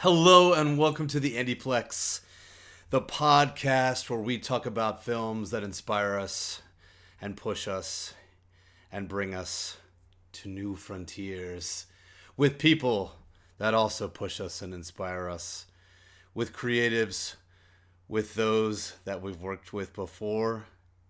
Hello and welcome to the Andy Plex, the podcast where we talk about films that inspire us and push us and bring us to new frontiers, with people that also push us and inspire us, with creatives, with those that we've worked with before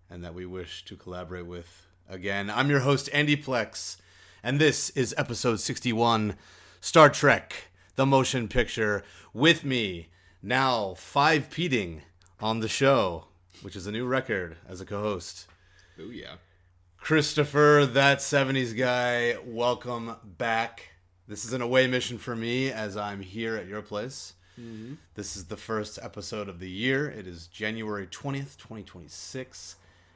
and that we wish to collaborate with again. I'm your host, Andy Plex, and this is episode 61, Star Trek, the motion picture. With me now, 5-peating on the show, which is a new record as a co-host. Oh yeah. Kryzstofer, that 70s guy, welcome back. This is an away mission for me as I'm here at your place. Mm-hmm. This is the first episode of the year. It is January 20th, 2026.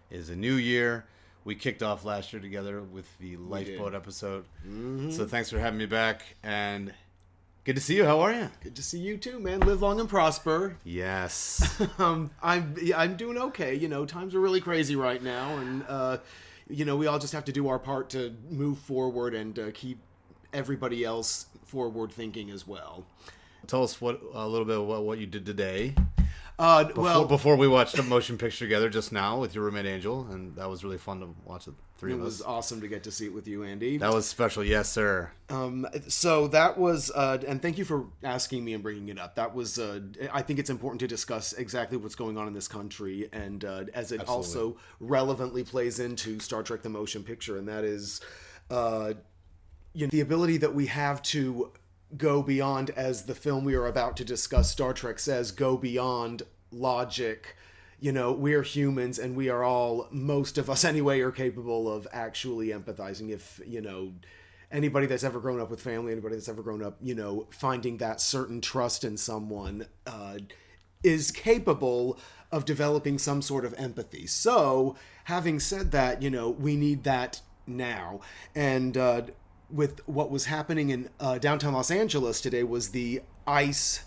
It is a new year. We kicked off last year together with the Lifeboat episode. Mm-hmm. So thanks for having me back, and good to see you. How are you? Good to see you too, man. Live long and prosper. Yes. I'm doing okay. You know, times are really crazy right now, and we all just have to do our part to move forward and keep everybody else forward thinking as well. Tell us a little bit about what you did today. Before we watched a motion picture together just now with your roommate Angel, and that was really fun to watch the three of us. It was awesome to get to see it with you, Andy. That was special, yes, sir. So that was, and thank you for asking me and bringing it up. That was, I think it's important to discuss exactly what's going on in this country, and as it also relevantly plays into Star Trek: The Motion Picture, and that is, the ability that we have to go beyond, as the film we are about to discuss, Star Trek, says, go beyond logic. You know, we're humans, and we are all, most of us anyway, are capable of actually empathizing. If, anybody that's ever grown up with family, anybody that's ever grown up, finding that certain trust in someone is capable of developing some sort of empathy. So, having said that, we need that now. And with what was happening in downtown Los Angeles today was the ICE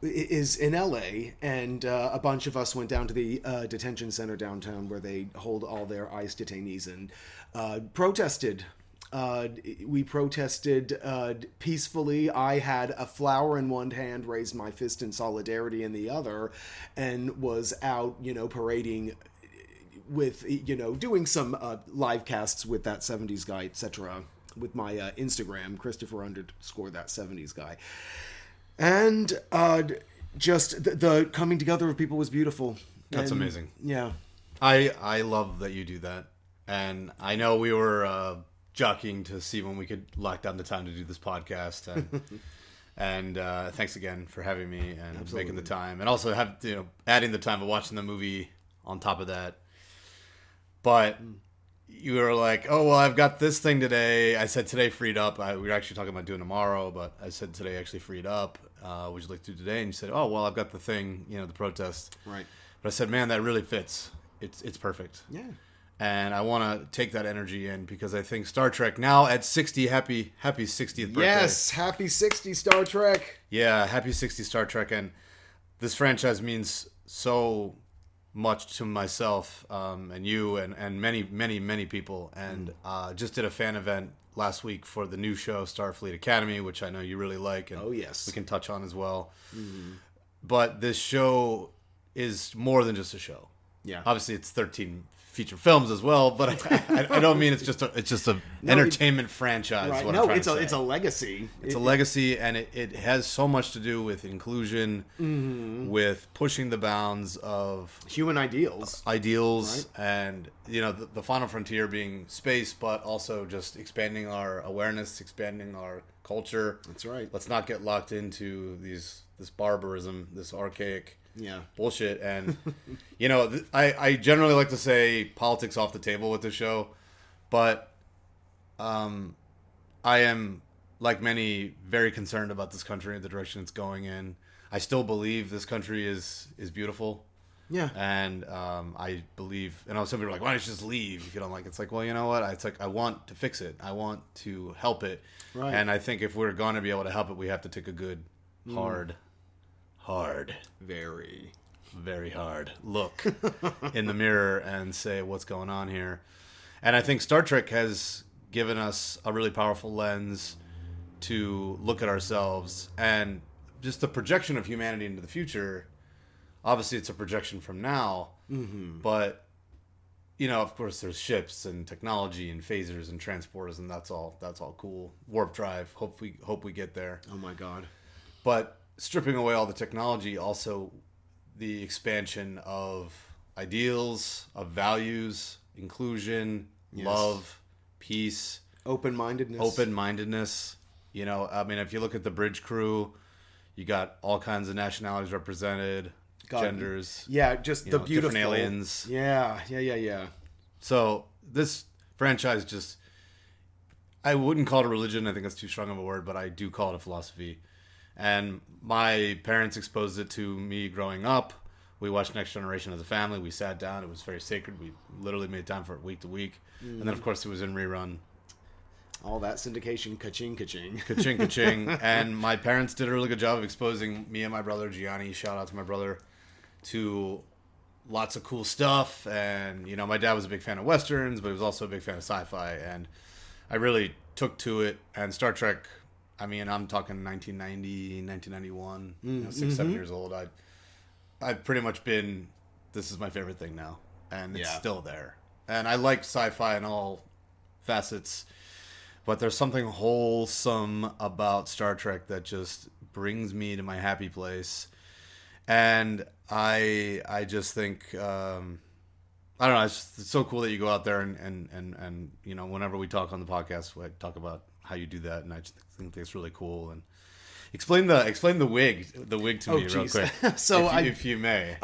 is in LA, and a bunch of us went down to the detention center downtown where they hold all their ICE detainees and protested. We protested peacefully. I had a flower in one hand, raised my fist in solidarity in the other, and was out, parading with, doing some live casts with that 70s guy, etc., with my Instagram, Kryzstofer _ that 70s guy. And just the coming together of people was beautiful. That's amazing. Yeah. I love that you do that. And I know we were jockeying to see when we could lock down the time to do this podcast. And thanks again for having me and making the time. And also adding the time of watching the movie on top of that. But you were like, oh, well, I've got this thing today. I said today freed up. We were actually talking about doing tomorrow, but I said today actually freed up. Would you like to do today? And you said, oh, well, I've got the thing, the protest. Right. But I said, man, that really fits. It's perfect. Yeah. And I want to take that energy in because I think Star Trek now at 60, happy 60th birthday. Yes, happy 60 Star Trek. Yeah, happy 60 Star Trek. And this franchise means so much to myself and you and many people, and just did a fan event last week for the new show Starfleet Academy, which I know you really like, and we can touch on as well. But this show is more than just a show. Yeah, obviously it's 13 feature films as well, but I don't mean it's just a entertainment franchise. Right. What I'm trying it's to a say. it's a legacy. It's a legacy, and it has so much to do with inclusion, with pushing the bounds of human ideals, right? And the final frontier being space, but also just expanding our awareness, expanding our culture. That's right. Let's not get locked into this barbarism, this archaic bullshit. And I generally like to say politics off the table with the show, but I am, like many, very concerned about this country and the direction it's going in. I still believe this country is beautiful. Yeah. And I believe, some people are like, why don't you just leave if you don't like it? It's like, well, you know what? It's like, I want to fix it. I want to help it. Right. And I think if we're going to be able to help it, we have to take a good, hard, very, very hard look in the mirror and say, what's going on here? And I think Star Trek has given us a really powerful lens to look at ourselves. And just the projection of humanity into the future. Obviously, it's a projection from now, but of course, there's ships and technology and phasers and transporters, and that's all cool. Warp drive. Hope we get there. Oh my God! But stripping away all the technology, also the expansion of ideals, of values, inclusion, love, peace, open-mindedness. If you look at the bridge crew, you got all kinds of nationalities represented. Genders, just the beautiful different aliens, yeah. So this franchise I wouldn't call it a religion. I think that's too strong of a word, but I do call it a philosophy. And my parents exposed it to me growing up. We watched Next Generation as a family. We sat down. It was very sacred. We literally made time for it week to week. And then, of course, it was in rerun. All that syndication, ka-ching, ka-ching. Ka-ching, ka-ching. And my parents did a really good job of exposing me and my brother, Gianni, shout out to my brother, to lots of cool stuff. And, my dad was a big fan of Westerns, but he was also a big fan of sci-fi. And I really took to it. And Star Trek, I'm talking 1990, 1991, 6, 7 years old. I've pretty much been, this is my favorite thing now. And it's still there. And I like sci-fi in all facets. But there's something wholesome about Star Trek that just brings me to my happy place. And I just think, I don't know, it's so cool that you go out there and whenever we talk on the podcast, we talk about how you do that. And I just think it's really cool. And explain the wig to me real quick. So if you may.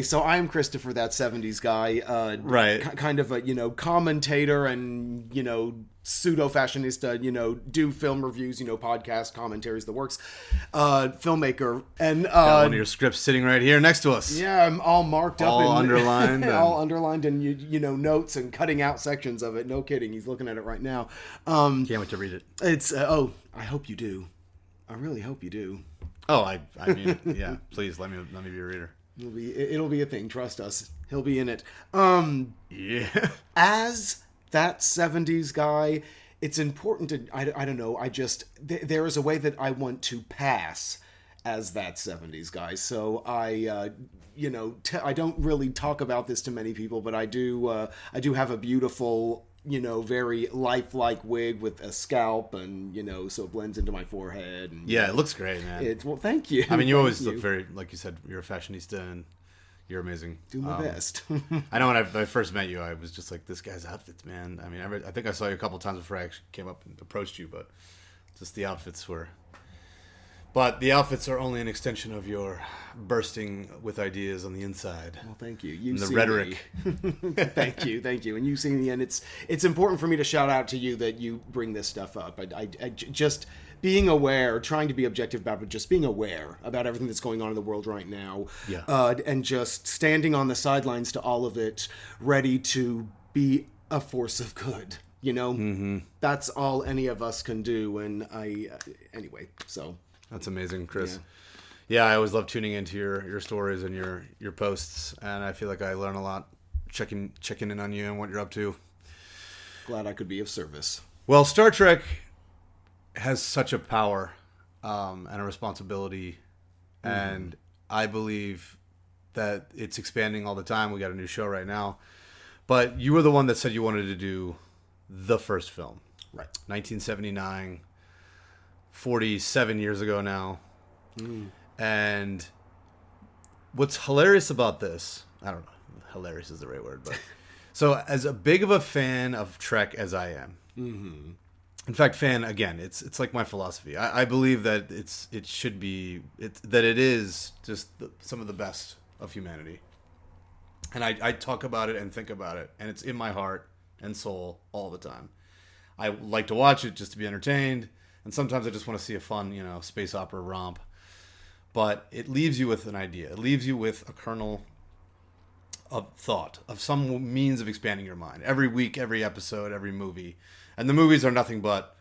So I'm Kryzstofer, that 70s guy. Right. Kind of a, commentator and, pseudo-fashionista, do film reviews, podcast commentaries, the works, filmmaker, and got one of your scripts sitting right here next to us. Yeah, I'm all marked up, all underlined, all underlined, and notes and cutting out sections of it. No kidding, he's looking at it right now. Can't wait to read it. It's I hope you do. I really hope you do. Oh, I mean, yeah. Please let me be a reader. It'll be a thing. Trust us. He'll be in it. Yeah. As that 70s guy, it's important to, I don't know, there is a way that I want to pass as that 70s guy. So I don't really talk about this to many people, but I do have a beautiful, very lifelike wig with a scalp and, so it blends into my forehead. And, it looks great, man. Well, thank you. You always look very, like you said, you're a fashionista and you're amazing. Do my best. I know when I first met you, I was just like, this guy's outfits, man. I think I saw you a couple times before I actually came up and approached you, but just the outfits were... But the outfits are only an extension of your bursting with ideas on the inside. Well, thank you. And the rhetoric. Thank you. And you see me, and it's important for me to shout out to you that you bring this stuff up. I just being aware, trying to be objective about it, but just being aware about everything that's going on in the world right now. Yeah. And just standing on the sidelines to all of it, ready to be a force of good. That's all any of us can do. And anyway, so... That's amazing, Chris. Yeah, I always love tuning into your stories and your posts, and I feel like I learn a lot checking in on you and what you're up to. Glad I could be of service. Well, Star Trek has such a power and a responsibility, and I believe that it's expanding all the time. We got a new show right now, but you were the one that said you wanted to do the first film, right? 1979. 47 years ago now. And what's hilarious about this, I don't know, hilarious is the right word, but so as a big of a fan of Trek as I am, in fact, fan, again, it's like my philosophy. I believe that it is just some of the best of humanity. And I talk about it and think about it, and it's in my heart and soul all the time. I like to watch it just to be entertained. And sometimes I just want to see a fun, space opera romp. But it leaves you with an idea. It leaves you with a kernel of thought, of some means of expanding your mind. Every week, every episode, every movie. And the movies are nothing but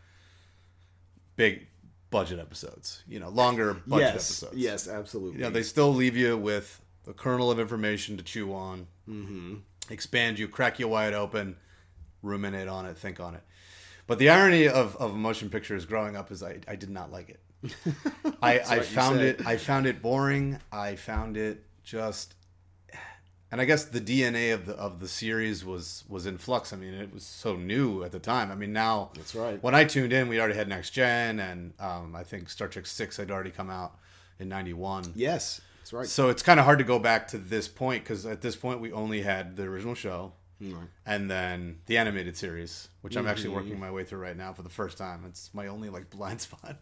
big budget episodes. Longer budget episodes. Yes, absolutely. They still leave you with a kernel of information to chew on. Expand you, crack you wide open, ruminate on it, think on it. But the irony of a motion picture is growing up is I did not like it. I found it boring. I found it just, and I guess the DNA of the series was in flux. I mean, it was so new at the time. I mean, now that's right. When I tuned in, we already had Next Gen, and I think Star Trek 6 had already come out in '91. Yes, that's right. So it's kind of hard to go back to this point, because at this point we only had the original show. Right. And then the animated series, which I'm actually working my way through right now for the first time. It's my only blind spot.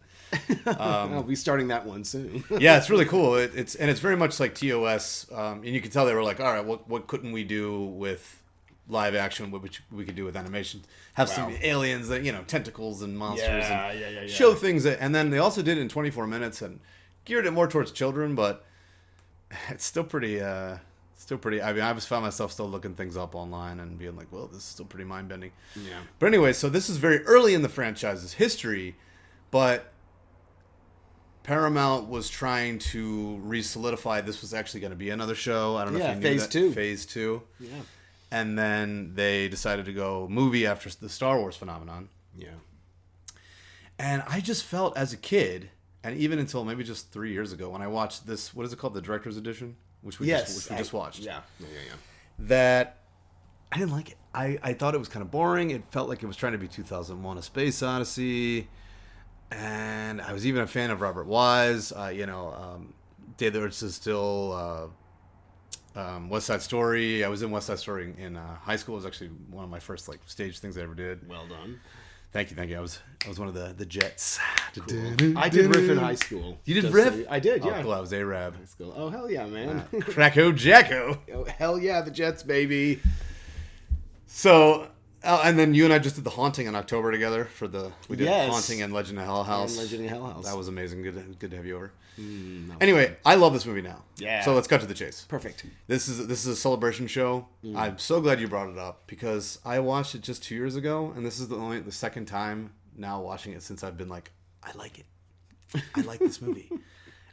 I'll be starting that one soon. Yeah, it's really cool. It's very much like TOS, and you can tell they were like, all right, what couldn't we do with live action, which we could do with animation? Have some aliens that tentacles and monsters, and show things and then they also did it in 24 minutes and geared it more towards children, but it's still pretty. I mean, I just found myself still looking things up online and being like, well, this is still pretty mind-bending. Yeah. But anyway, so this is very early in the franchise's history, but Paramount was trying to re-solidify this was actually going to be another show. I don't know if you knew Phase that. 2. Phase 2. Yeah. And then they decided to go movie after the Star Wars phenomenon. Yeah. And I just felt as a kid, and even until maybe just 3 years ago when I watched this, what is it called? The Director's Edition? Which we just watched. Yeah. That I didn't like it. I thought it was kind of boring. It felt like it was trying to be 2001: A Space Odyssey, and I was even a fan of Robert Wise. Day of the Earth is Still, West Side Story. I was in West Side Story in high school. It was actually one of my first stage things I ever did. Well done. Thank you. I was one of the Jets. Cool. I did riff in high school. You did riff? So I did, yeah. Oh, cool. I was A-Rab. High school. Oh, hell yeah, man. Cracko Jacko. Oh, hell yeah, the Jets, baby. So, and then you and I just did The Haunting in October together we did Yes. Haunting and Legend of Hell House. And Legend of Hell House. That was amazing. Good to have you over. Anyway, I love this movie now. Yeah. So let's cut to the chase. Perfect. This is a celebration show. I'm so glad you brought it up because I watched it just 2 years ago, and this is the second time now watching it since I've been like, I like it. I like this movie.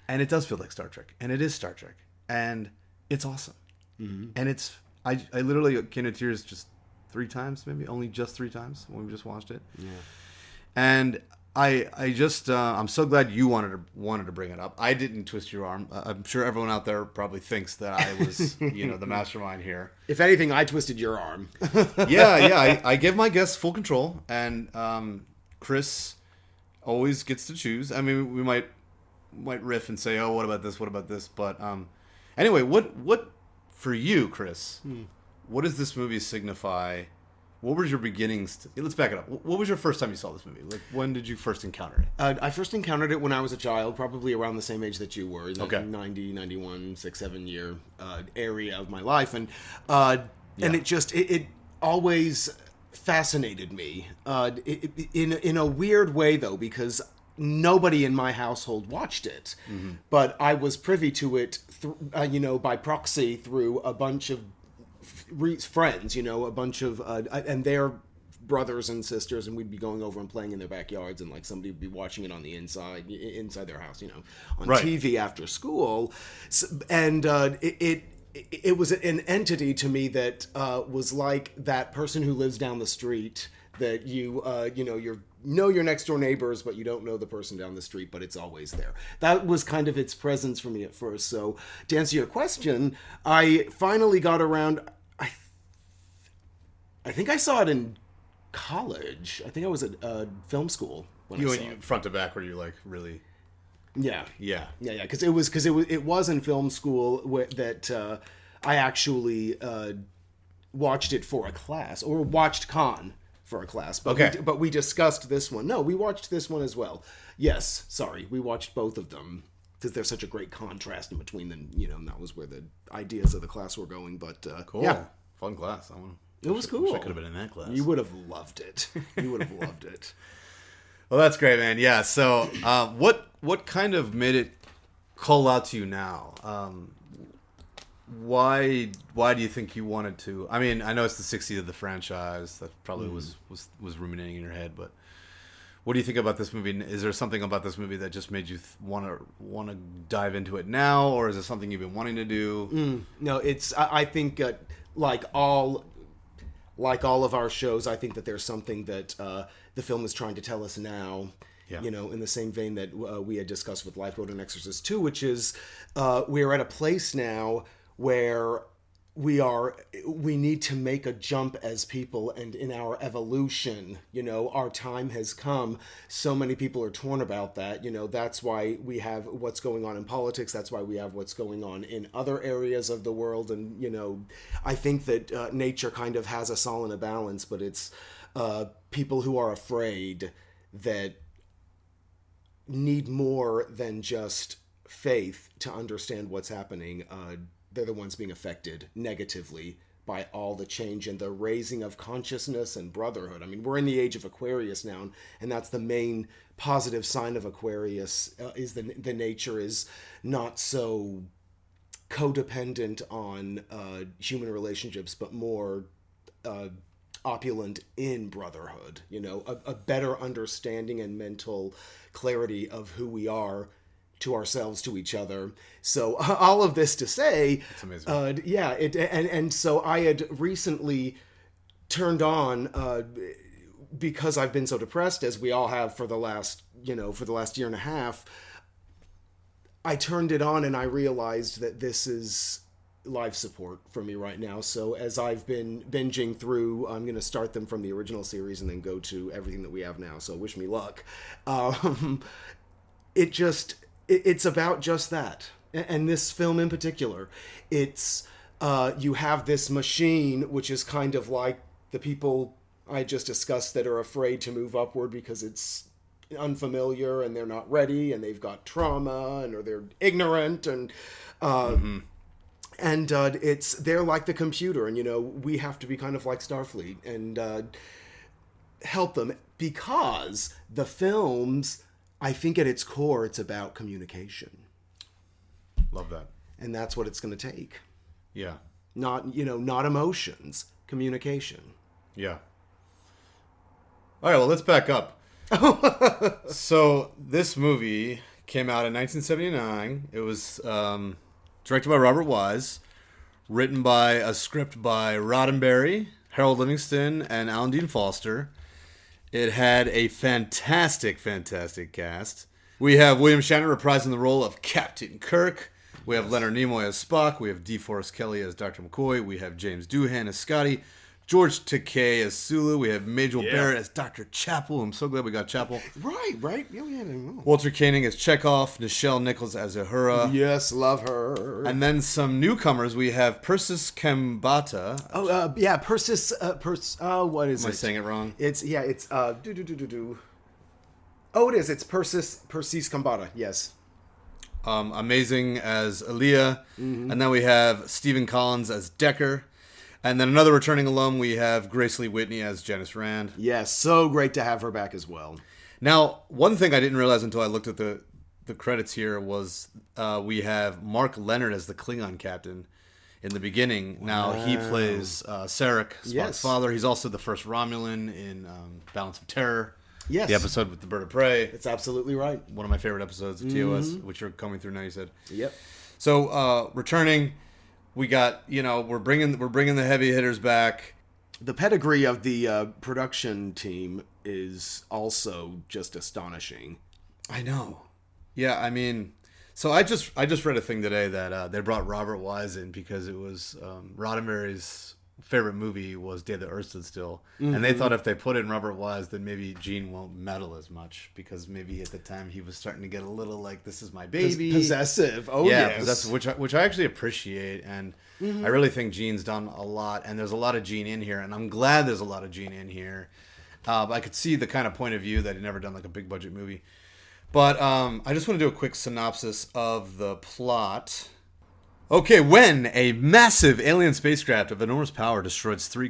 And it does feel like Star Trek. And it is Star Trek. And it's awesome. And it's, I literally came to tears just 3 times, maybe only just 3 times when we just watched it. Yeah. And I just, I'm so glad you wanted to bring it up. I didn't twist your arm. I'm sure everyone out there probably thinks that I was, the mastermind here. If anything, I twisted your arm. Yeah. I give my guests full control, and Chris always gets to choose. I mean, we might riff and say, "Oh, what about this?" But anyway, what for you, Chris? What does this movie signify? What was your beginnings? Let's back it up. What was your first time you saw this movie? Like, when did you first encounter it? I first encountered it when I was a child, probably around the same age that you were, in Okay. 90, 91, 6, 7 year area of my life. And it just, it always fascinated me in a weird way, though, because nobody in my household watched it. But I was privy to it, by proxy through a bunch of friends, a bunch of and their brothers and sisters, and we'd be going over and playing in their backyards, and somebody would be watching it on the inside their house, on TV after school. And it was an entity to me that was like that person who lives down the street that you know your next door neighbors, but you don't know the person down the street, but it's always there. That was kind of its presence for me at first. So to answer your question, I finally got around. I think I saw it in college. I think I was at film school when I saw it. Front to back, were you really? Yeah. Yeah. Because it was in film school that I actually watched it for a class, or watched Con for a class. But but we discussed this one. No, we watched this one as well. Yes, sorry, we watched both of them because there's such a great contrast in between them. And that was where the ideas of the class were going. But cool, yeah, fun class. It was cool. Wish I could have been in that class. You would have loved it. Well, that's great, man. Yeah. So, what kind of made it call out to you now? Why do you think you wanted to? I mean, I know it's the 60th of the franchise. That probably was ruminating in your head. But what do you think about this movie? Is there something about this movie that just made you want to dive into it now, or is it something you've been wanting to do? No, it's. I think like all of our shows, I think that there's something that the film is trying to tell us now, You know, in the same vein that we had discussed with Life Road and Exorcist 2, which is we're at a place now where we need to make a jump as people, and in our evolution, you know, our time has come. So many people are torn about that. You know, that's why we have what's going on in politics. That's why we have what's going on in other areas of the world. And, you know, I think that nature kind of has us all in a balance, but it's people who are afraid that need more than just faith to understand what's happening. They're the ones being affected negatively by all the change and the raising of consciousness and brotherhood. I mean, we're in the age of Aquarius now, and that's the main positive sign of Aquarius, is the nature is not so codependent on human relationships, but more opulent in brotherhood. You know, a better understanding and mental clarity of who we are to ourselves, to each other. So all of this to say, it's amazing. And so I had recently turned on, because I've been so depressed, as we all have for the last year and a half, I turned it on and I realized that this is life support for me right now. So as I've been binging through, I'm going to start them from the original series and then go to everything that we have now. So wish me luck. It's about just that. And this film in particular, it's, you have this machine, which is kind of like the people I just discussed that are afraid to move upward because it's unfamiliar and they're not ready and they've got trauma or they're ignorant and, they're like the computer, and, you know, we have to be kind of like Starfleet and help them, because the films, I think at its core, it's about communication. Love that. And that's what it's going to take. Yeah. Not emotions, communication. Yeah. All right, well, let's back up. So this movie came out in 1979. It was directed by Robert Wise, written by a script by Roddenberry, Harold Livingston, and Alan Dean Foster. It had a fantastic, fantastic cast. We have William Shatner reprising the role of Captain Kirk. We have Leonard Nimoy as Spock. We have DeForest Kelley as Dr. McCoy. We have James Doohan as Scotty. George Takei as Sulu. We have Majel Barrett as Dr. Chapel. I'm so glad we got Chapel. Right. Yeah, we had him. Walter Koenig as Chekhov. Nichelle Nichols as Uhura. Yes, love her. And then some newcomers. We have Persis Kambata. Persis. What is it? Am I saying it wrong? It's Oh, it is. It's Persis Kambata. Yes. Amazing as Aaliyah. Mm-hmm. And then we have Stephen Collins as Decker. And then another returning alum, we have Grace Lee Whitney as Janice Rand. Yes, so great to have her back as well. Now, one thing I didn't realize until I looked at the credits here was we have Mark Leonard as the Klingon captain in the beginning. Wow. Now, he plays Sarek, Spock's father. He's also the first Romulan in Balance of Terror. Yes. The episode with the bird of prey. That's absolutely right. One of my favorite episodes of TOS, which you're coming through now, you said. Yep. So, returning... We got, we're bringing the heavy hitters back. The pedigree of the production team is also just astonishing. I know. Yeah, I mean, so I just read a thing today that they brought Robert Wise in because it was Roddenberry's favorite movie was Day the Earth Stood Still. Mm-hmm. And they thought if they put in Robert Wise, then maybe Gene won't meddle as much, because maybe at the time he was starting to get a little like, this is my baby. Possessive. Oh, yeah, yes. Possessive, which I actually appreciate. And I really think Gene's done a lot. And there's a lot of Gene in here. And I'm glad there's a lot of Gene in here. I could see the kind of point of view that he'd never done like a big budget movie. But I just want to do a quick synopsis of the plot. Okay, when a massive alien spacecraft of enormous power destroys three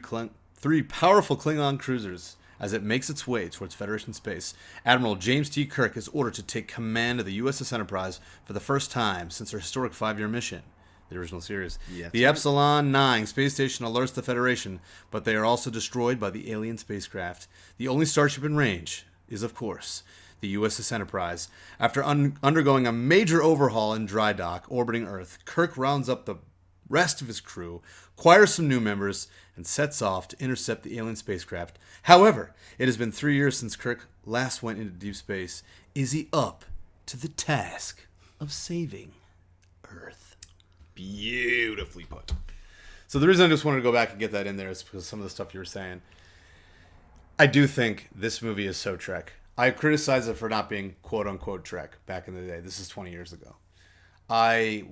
powerful Klingon cruisers as it makes its way towards Federation space, Admiral James T. Kirk is ordered to take command of the USS Enterprise for the first time since their historic 5-year mission, the original series. Yeah, the Epsilon 9 space station alerts the Federation, but they are also destroyed by the alien spacecraft. The only starship in range is, of course, the USS Enterprise. After undergoing a major overhaul in dry dock orbiting Earth, Kirk rounds up the rest of his crew, acquires some new members, and sets off to intercept the alien spacecraft. However, it has been 3 years since Kirk last went into deep space, is he up to the task of saving Earth? Beautifully put. So the reason I just wanted to go back and get that in there is because some of the stuff you were saying. I do think this movie is so Trek. I criticize it for not being quote-unquote Trek back in the day. This is 20 years ago. I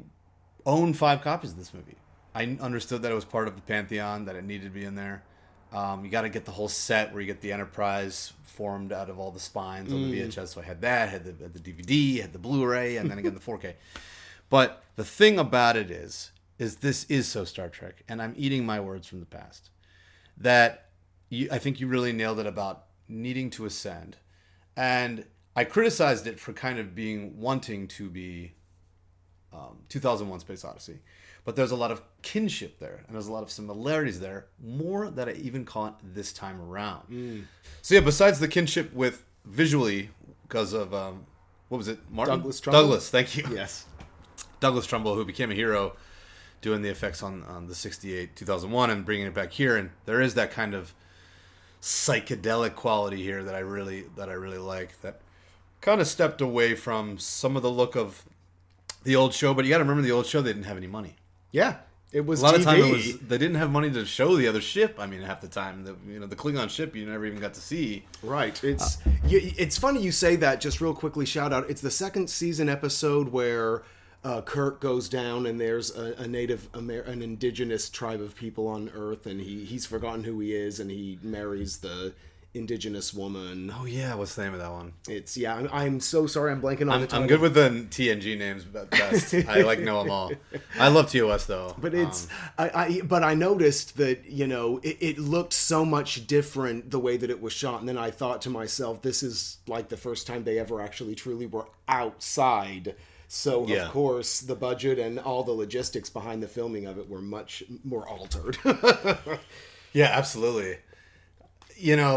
own 5 copies of this movie. I understood that it was part of the pantheon, that it needed to be in there. You got to get the whole set where you get the Enterprise formed out of all the spines on the VHS. So I had that, had the DVD, had the Blu-ray, and then again the 4K. But the thing about it is this is so Star Trek, and I'm eating my words from the past. That I think you really nailed it about needing to ascend. And I criticized it for kind of wanting to be 2001 Space Odyssey. But there's a lot of kinship there, and there's a lot of similarities there, more that I even caught this time around. So yeah, besides the kinship with visually, because of, what was it, Martin? Douglas Trumbull. Douglas, thank you. Yes. Douglas Trumbull, who became a hero doing the effects on the 68 2001 and bringing it back here, and there is that kind of psychedelic quality here that I really like, that kind of stepped away from some of the look of the old show. But you got to remember, the old show, they didn't have any money. Yeah, it was a lot TV. of time they didn't have money to show the other ship. I mean, half the time the Klingon ship you never even got to see. Right. It's funny you say that. Just real quickly, shout out. It's the second season episode where Kirk goes down, and there's an indigenous tribe of people on Earth, and he's forgotten who he is, and he marries the indigenous woman. Oh yeah, what's the name of that one? It's I'm so sorry, I'm blanking on the title. I'm good with the TNG names best. I know them all. I love TOS though. But I noticed that it looked so much different the way that it was shot, and then I thought to myself, this is like the first time they ever actually truly were outside. So, of course, the budget and all the logistics behind the filming of it were much more altered. Yeah, absolutely.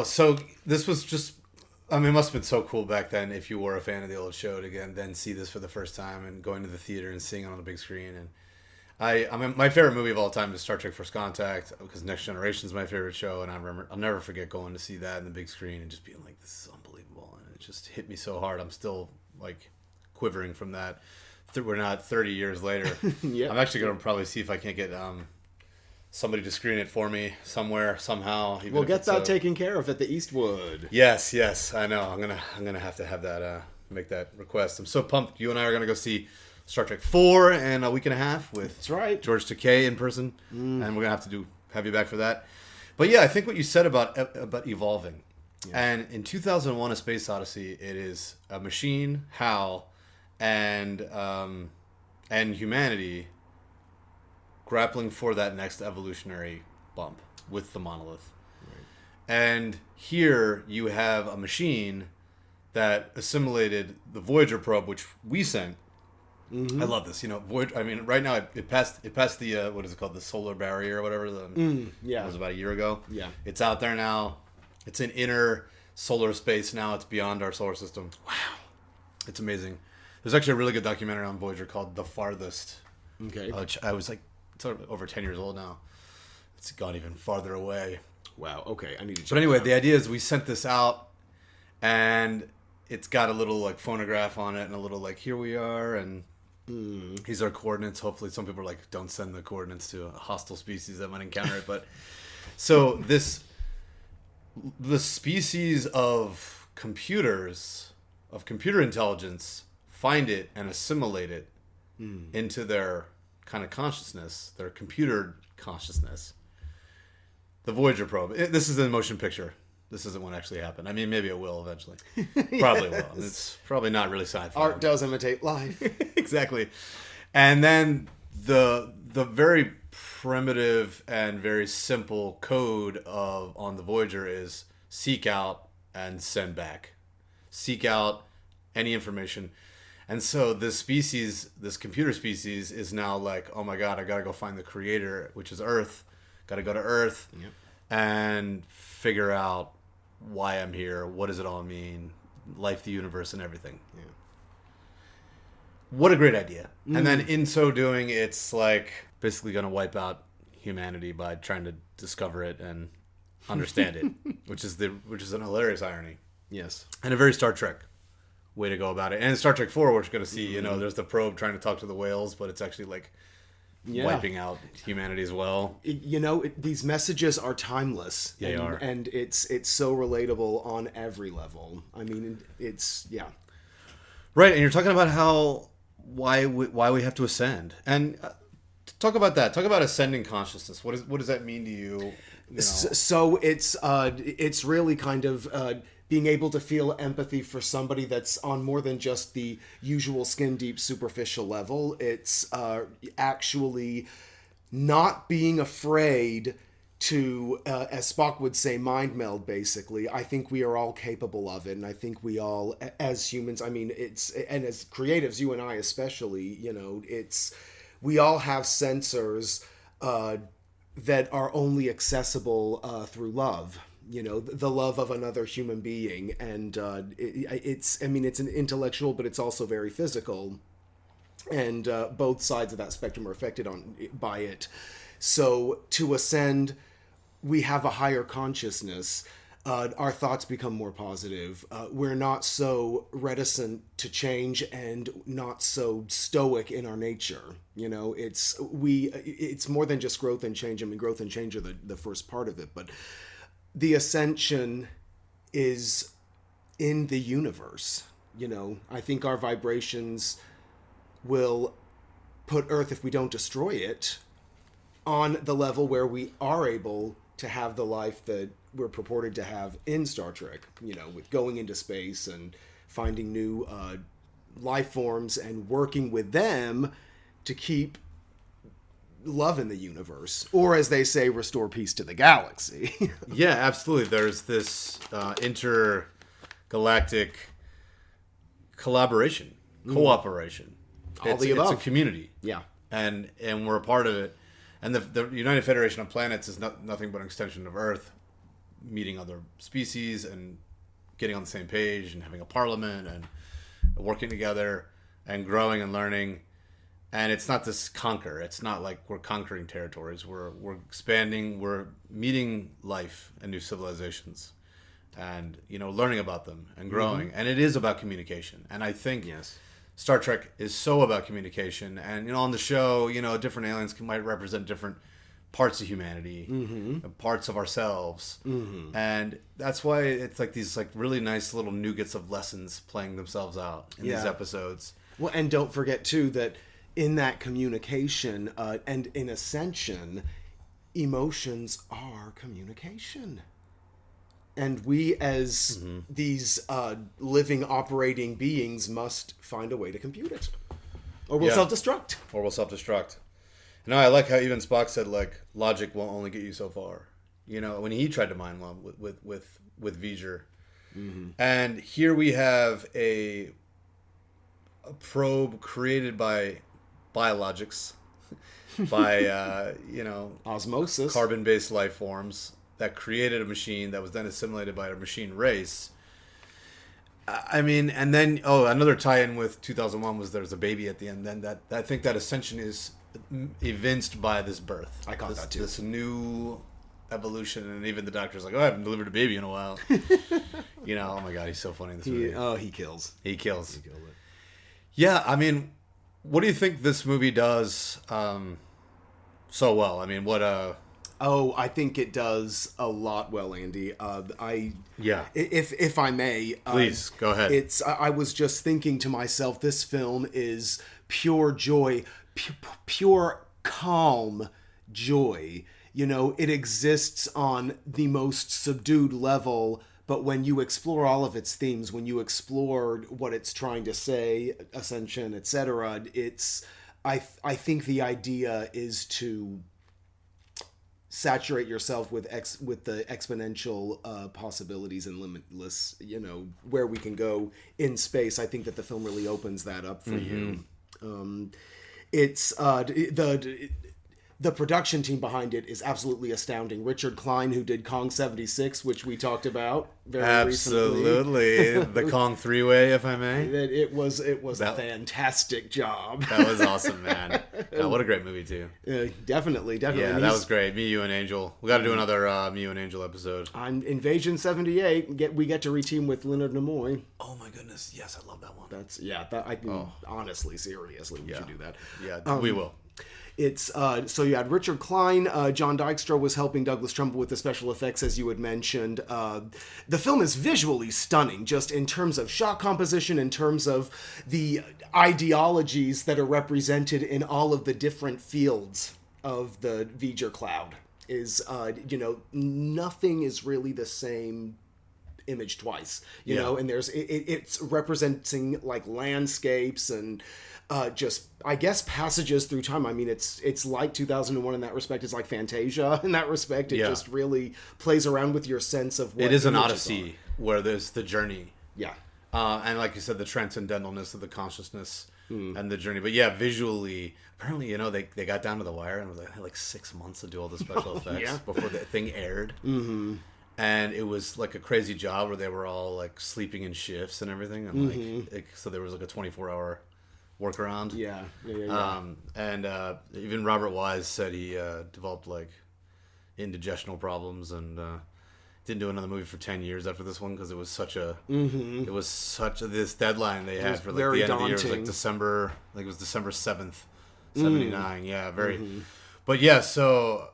So this was just, it must have been so cool back then if you were a fan of the old show to then see this for the first time and going to the theater and seeing it on the big screen. And my favorite movie of all time is Star Trek First Contact, because Next Generation is my favorite show, and I'll never forget going to see that in the big screen and just being like, this is unbelievable. And it just hit me so hard. I'm still like quivering from that. We're not 30 years later. Yep. I'm actually going to probably see if I can't get somebody to screen it for me somewhere, somehow. We'll get that taken care of at the Eastwood. Yes, I know. I'm gonna have to have that make that request. I'm so pumped. You and I are gonna go see Star Trek 4 in a week and a half with That's right. George Takei in person, and we're gonna have you back for that. But yeah, I think what you said about evolving, and in 2001: A Space Odyssey, it is a machine, HAL, and humanity grappling for that next evolutionary bump with the monolith. Right. And here you have a machine that assimilated the Voyager probe, which we sent. Mm-hmm. I love this. Voyager, right now it passed the what is it called, the solar barrier or whatever. It was about a year ago. Yeah, it's out there now. It's in inner solar space now. It's beyond our solar system. Wow, it's amazing. There's actually a really good documentary on Voyager called The Farthest. Okay, which I was like, it's over 10 years old now. It's gone even farther away. Wow. Okay, I need to check. But anyway, the idea is we sent this out, and it's got a little like phonograph on it and a little like, here we are, and these are coordinates. Hopefully some people are like, don't send the coordinates to a hostile species that might encounter it. But so the species of computers, of computer intelligence, find it and assimilate it into their kind of consciousness, their computer consciousness. The Voyager probe. This is a motion picture. This isn't what actually happened. Maybe it will eventually. Probably will. It's probably not really sci-fi. Art does imitate life. Exactly. And then the very primitive and very simple code on the Voyager is seek out and send back. Seek out any information. And so this computer species is now like, oh my God, I got to go find the creator, which is Earth. Got to go to Earth and figure out why I'm here. What does it all mean? Life, the universe, and everything. Yeah. What a great idea. And then in so doing, it's like basically going to wipe out humanity by trying to discover it and understand it, which is an hilarious irony. Yes. And a very Star Trek way to go about it. And in Star Trek 4, we're going to see, there's the probe trying to talk to the whales, but it's actually like wiping out humanity as well. These messages are timeless. They are. And it's so relatable on every level. I mean, it's, Right, and you're talking about why we have to ascend. And talk about that. Talk about ascending consciousness. What does that mean to you? So it's really kind of being able to feel empathy for somebody that's on more than just the usual skin deep superficial level. It's actually not being afraid to, as Spock would say, mind meld, basically. I think we are all capable of it, and I think we all, as humans, I mean, and as creatives, you and I especially, we all have sensors that are only accessible through love. The love of another human being, and it's an intellectual, but it's also very physical, and both sides of that spectrum are affected by it. So to ascend, we have a higher consciousness. Our thoughts become more positive. We're not so reticent to change and not so stoic in our nature. It's more than just growth and change. I mean, growth and change are the first part of it, but the ascension is in the universe. I think our vibrations will put Earth, if we don't destroy it, on the level where we are able to have the life that we're purported to have in Star Trek, with going into space and finding new life forms and working with them to keep love in the universe, or as they say, restore peace to the galaxy. Yeah, absolutely. There's this intergalactic collaboration, cooperation. All the above. It's a community. Yeah. And we're a part of it. And the United Federation of Planets is nothing but an extension of Earth, meeting other species and getting on the same page and having a parliament and working together and growing and learning. And it's not this conquer. It's not like we're conquering territories. We're expanding. We're meeting life and new civilizations, and learning about them and growing. And it is about communication. And I think Star Trek is so about communication. And on the show, different aliens might represent different parts of humanity, parts of ourselves, and that's why it's like these really nice little nougats of lessons playing themselves out in these episodes. Well, and don't forget too that in that communication and in ascension, emotions are communication. And we as these living, operating beings must find a way to compute it. Or we'll self-destruct. No, I like how even Spock said, logic will only get you so far. When he tried to mind one with V'ger. And here we have a probe created by biologics, by osmosis, carbon-based life forms that created a machine that was then assimilated by a machine race. I mean, and then another tie-in with 2001 was there's a baby at the end. Then that I think that ascension is evinced by this birth. I caught that too. This new evolution, and even the doctor's like, "Oh, I haven't delivered a baby in a while." Oh my god, he's so funny in this movie. He kills. He kills. He killed it. Yeah, I mean, what do you think this movie does so well? I mean, I think it does a lot well, Andy. If I may, please go ahead. I was just thinking to myself, this film is pure joy, pure calm joy. It exists on the most subdued level, but when you explore all of its themes, when you explore what it's trying to say, ascension, etc., I think the idea is to saturate yourself with the exponential possibilities and limitless, where we can go in space. I think that the film really opens that up for you. It's the production team behind it is absolutely astounding. Richard Klein, who did Kong 76, which we talked about very recently. The Kong three-way, if I may. It was a fantastic job. That was awesome, man. God, what a great movie, too. Definitely. Yeah, that was great. Me, You, and Angel. We got to do another Me, You, and Angel episode. On Invasion 78, we get to reteam with Leonard Nimoy. Oh, my goodness. Yes, I love that one. Honestly, seriously, we should do that. Yeah, we will. It's so you had Richard Klein, John Dykstra was helping Douglas Trumbull with the special effects, as you had mentioned. The film is visually stunning, just in terms of shot composition, in terms of the ideologies that are represented in all of the different fields of the V'ger cloud. Is nothing is really the same image twice, you know, and there's it's representing like landscapes and just, I guess, passages through time. I mean, it's like 2001 in that respect. It's like Fantasia in that respect. It just really plays around with your sense of what it is. An odyssey where there's the journey. Yeah. And like you said, the transcendentalness of the consciousness and the journey. But yeah, visually, apparently, they got down to the wire and it was like 6 months to do all the special effects before the thing aired. Mm-hmm. And it was like a crazy job where they were all like sleeping in shifts and everything. And so there was like a 24-hour workaround. Yeah. And even Robert Wise said he developed like indigestional problems and didn't do another movie for 10 years after this one because it was such a this deadline they had for like the end of the year. It was like December, like it was December 7th, 79. Yeah, very. But yeah, so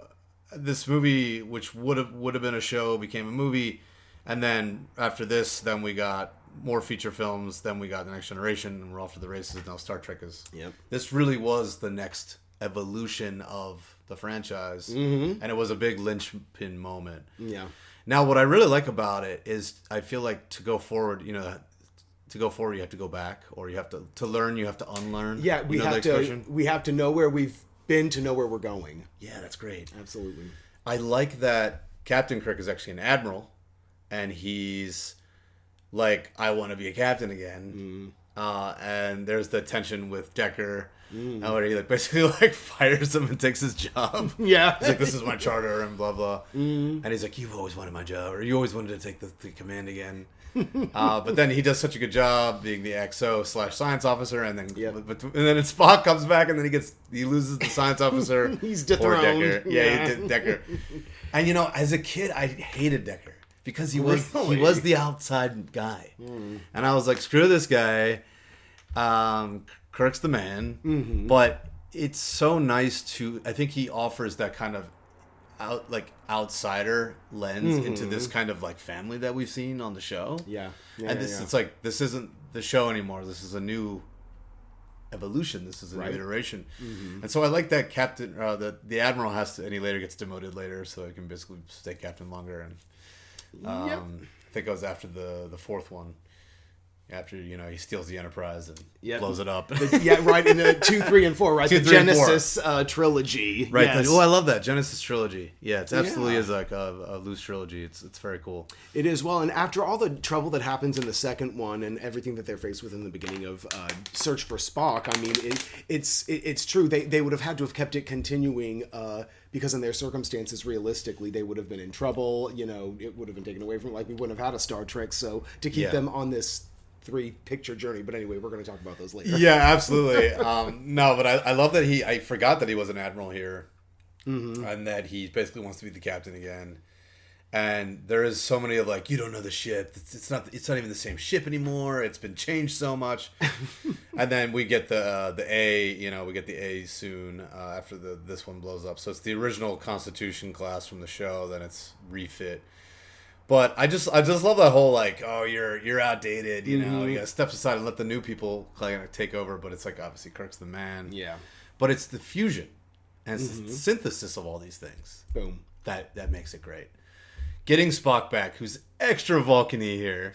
this movie, which would have been a show, became a movie, and then after this, then we got more feature films, then we got The Next Generation, and we're off to the races. Now Star Trek is... Yep. This really was the next evolution of the franchise, and it was a big linchpin moment. Yeah. Now, what I really like about it is I feel like to go forward, you have to go back, or you have to learn, you have to unlearn. Yeah, we have to know where we've been to know where we're going. Yeah, that's great. Absolutely. I like that Captain Kirk is actually an admiral, and he's like, I want to be a captain again. And there's the tension with Decker, where he like basically like fires him and takes his job. Yeah. He's like, this is my charter and blah, blah. And he's like, you've always wanted my job, or you always wanted to take the command again. But then he does such a good job being the XO/science officer, and then Spock comes back, and then he loses the science officer. He's dethroned. Decker. Yeah, he did Decker. And as a kid, I hated Decker because he was the outside guy, and I was like, screw this guy. Kirk's the man, but it's so nice to. I think he offers that kind of outsider lens into this kind of like family that we've seen on the show. It's like, this isn't the show anymore. This is a new evolution. This is a new iteration. And so I like that Captain, the Admiral has to, and he later gets demoted later, so he can basically stay captain longer. And I think it was after the fourth one. After, he steals the Enterprise and blows it up. In the 2, 3, and 4, right? 2, the 3, Genesis trilogy. Right. Yes. I love that. Genesis trilogy. Yeah, it absolutely is like a loose trilogy. It's very cool. It is. Well, and after all the trouble that happens in the second one and everything that they're faced with in the beginning of Search for Spock, I mean, it's true. They would have had to have kept it continuing because in their circumstances, realistically, they would have been in trouble. It would have been taken away from, like, we wouldn't have had a Star Trek. So to keep them on this 3-picture journey, but anyway, we're going to talk about those later. Yeah, absolutely. No, but I love that I forgot that he was an admiral here, and that he basically wants to be the captain again. And there is so many of like, you don't know the ship. It's not even the same ship anymore. It's been changed so much. And then we get the A. We get the A soon after this one blows up. So it's the original Constitution class from the show. Then it's refit. But I just love that whole like, oh, you're outdated, you gotta step aside and let the new people kind of take over. But it's like, obviously Kirk's the man. Yeah. But it's the fusion and it's the synthesis of all these things. Boom. That makes it great. Getting Spock back, who's extra Vulcan-y here.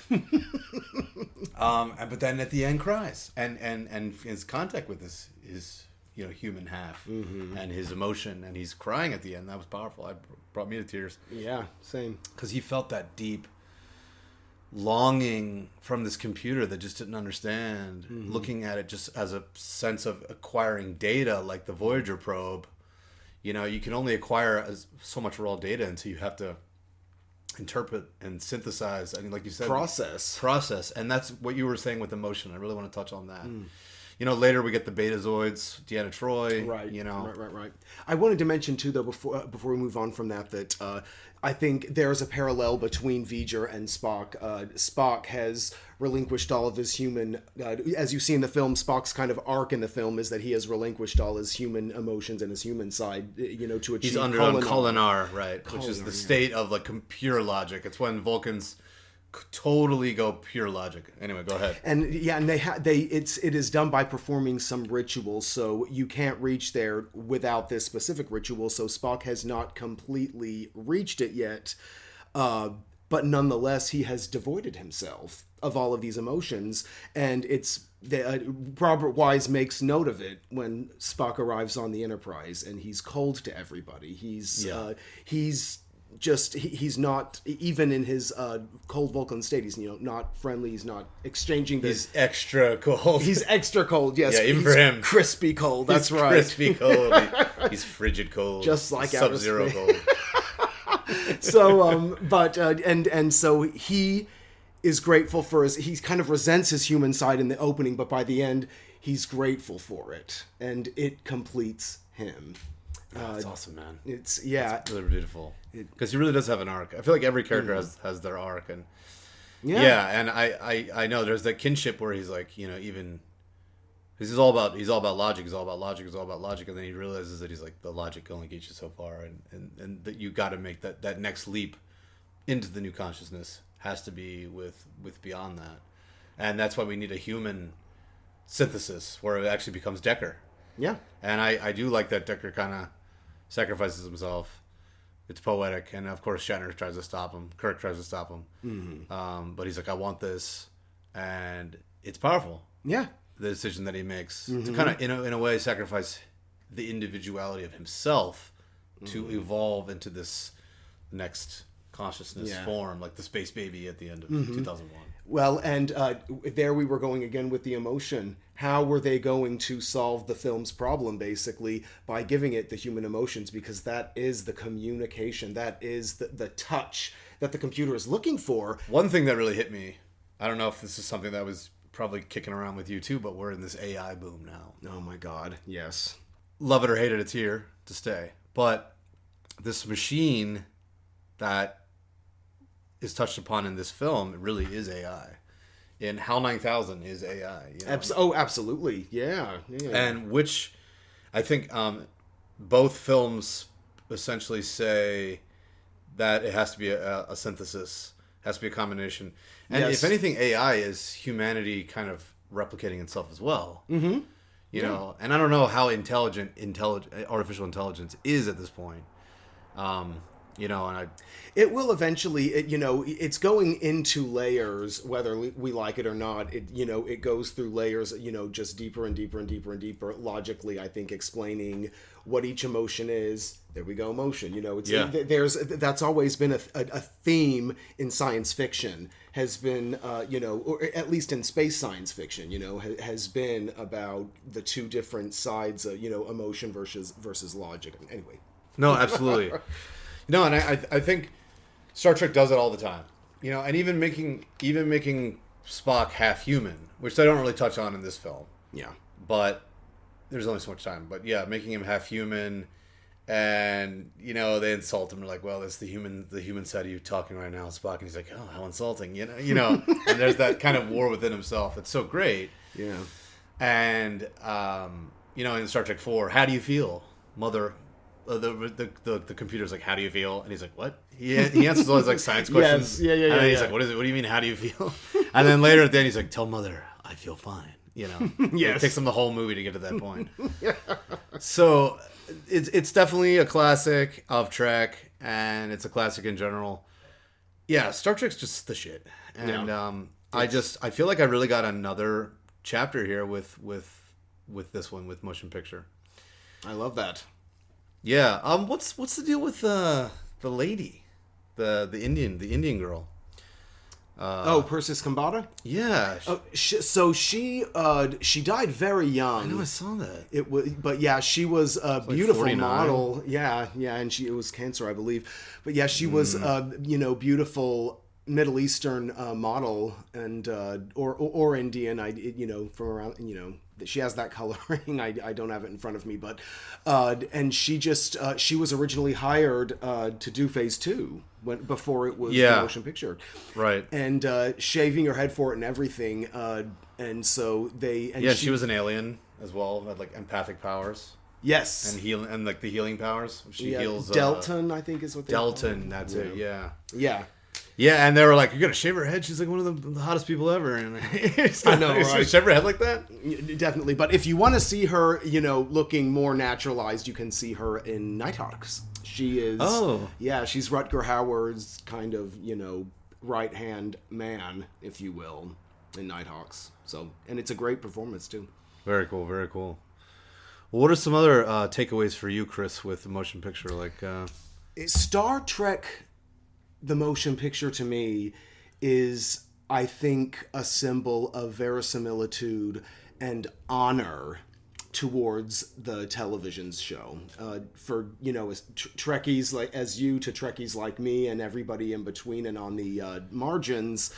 But then at the end cries and his contact with his human half and his emotion, and he's crying at the end. That was powerful. It brought me to tears. Yeah, same. Because he felt that deep longing from this computer that just didn't understand, looking at it just as a sense of acquiring data like the Voyager probe, you can only acquire so much raw data until you have to interpret and synthesize. I mean, like you said, process, and that's what you were saying with emotion. I really want to touch on that. Later we get the Betazoids, Deanna Troi. Right. Right. I wanted to mention too, though, before we move on from that I think there's a parallel between V'ger and Spock. Spock has relinquished all of his human, as you see in the film, Spock's kind of arc in the film is that he has relinquished all his human emotions and his human side, to achieve. He's under Kolinar, right? Which is the state of like pure logic. It's when Vulcans totally go pure logic. Anyway, go ahead. And it is done by performing some rituals, so you can't reach there without this specific ritual. So Spock has not completely reached it yet, but nonetheless he has devoided himself of all of these emotions, and Robert Wise makes note of it when Spock arrives on the Enterprise, and he's cold to everybody. He's not, even in his cold Vulcan state, he's not friendly, he's not exchanging he's extra cold. He's extra cold, yes. Yeah, even for him. Crispy cold, that's right. Crispy cold. He's frigid cold. Just like Sub-Zero cold. So, so he is grateful for he kind of resents his human side in the opening, but by the end, he's grateful for it, and it completes him. That's awesome, man. It's really beautiful because he really does have an arc. I feel like every character has their arc, and and I know there's that kinship where he's like, even he's all about logic, and then he realizes that he's like, the logic only gets you so far, and that you got to make that next leap into the new consciousness has to be with beyond that, and that's why we need a human synthesis where it actually becomes Decker. Yeah, and I do like that Decker kind of sacrifices himself. It's poetic, and of course Shatner tries to stop him. Kirk tries to stop him, but he's like, I want this, and it's powerful. Yeah, the decision that he makes to kind of in a way sacrifice the individuality of himself to evolve into this next consciousness form, like the space baby at the end of 2001. Well, and there we were going again with the emotion. How were they going to solve the film's problem, basically, by giving it the human emotions? Because that is the communication, that is the touch that the computer is looking for. One thing that really hit me, I don't know if this is something that was probably kicking around with you too, but we're in this AI boom now. Oh my God, yes. Love it or hate it, it's here to stay. But this machine that is touched upon in this film, it really is AI. And HAL 9000 is AI. Absolutely. Yeah. And which I think both films essentially say that it has to be a synthesis, has to be a combination. And if anything, AI is humanity kind of replicating itself as well. Mm-hmm. You know, and I don't know how intelligent artificial intelligence is at this point. It will eventually, it's going into layers, whether we like it or not. It goes through layers, just deeper and deeper and deeper and deeper. Logically, I think explaining what each emotion is. There we go, emotion. That's always been a theme in science fiction. Has been, or at least in space science fiction, has been about the two different sides, emotion versus logic. Anyway. No, absolutely. No, and I think Star Trek does it all the time. And even making Spock half human, which they don't really touch on in this film. Yeah. But there's only so much time. But yeah, making him half human, and they insult him. They're like, "Well, it's the human side of you talking right now, Spock." And he's like, "Oh, how insulting!" And there's that kind of war within himself. It's so great. Yeah. And in Star Trek 4, how do you feel, Mother? The computer's like, how do you feel? And he's like, what? He answers all his science questions. Yes. Yeah. And then he's like, what is it? What do you mean? How do you feel? And then later at the end, he's like, tell Mother I feel fine. Yes. It takes him the whole movie to get to that point. So it's definitely a classic of Trek, and it's a classic in general. Yeah, Star Trek's just the shit. And I feel like I really got another chapter here with this one, with motion picture. I love that. Yeah. What's the deal with the lady, the Indian girl? Persis Kambata? Yeah. She died very young. I know, I saw that. But yeah, she was a beautiful 49. model. Yeah, and it was cancer, I believe. But yeah, she was beautiful Middle Eastern model and or Indian. From around she has that coloring. I don't have it in front of me, but and she was originally hired to do Phase 2 before it was the motion picture, right? And shaving her head for it and everything. And so she was an alien as well, had like empathic powers. Yes, and healing and like the healing powers. She heals Delton, I think is what they Delton. Call That's it. it. Yeah. Yeah. Yeah, and they were like, "You're gonna shave her head." She's like one of the hottest people ever, and I know, right? Shave her head like that, definitely. But if you want to see her, looking more naturalized, you can see her in Nighthawks. She is. Oh, yeah, she's Rutger Hauer's kind of right hand man, if you will, in Nighthawks. So, and it's a great performance too. Very cool. Very cool. Well, what are some other takeaways for you, Chris, with the motion picture? Like Star Trek. The motion picture to me is, I think, a symbol of verisimilitude and honor towards the television show. For Trekkies like as you to Trekkies like me and everybody in between and on the margins,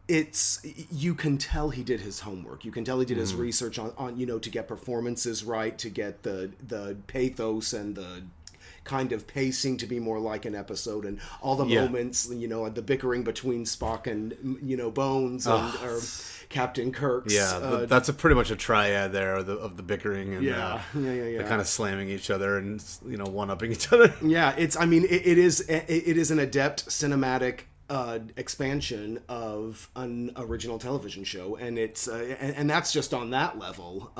you can tell he did his homework. You can tell he did his research on to get performances right, to get the pathos and the kind of pacing to be more like an episode, and all the moments, the bickering between Spock and Bones or Captain Kirk's. Yeah, that's pretty much a triad there of the bickering and the kind of slamming each other and one-upping each other. Yeah, it is an adept cinematic expansion of an original television show, and it's and that's just on that level.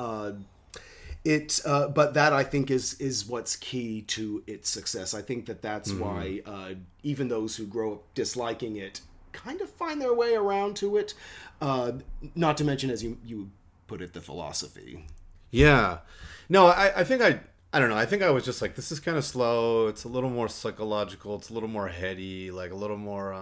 But that I think is what's key to its success. I think that's why even those who grow up disliking it kind of find their way around to it. Not to mention, as you put it, the philosophy. Yeah, no, I think I don't know. I think I was just like, this is kind of slow. It's a little more psychological. It's a little more heady, like a little more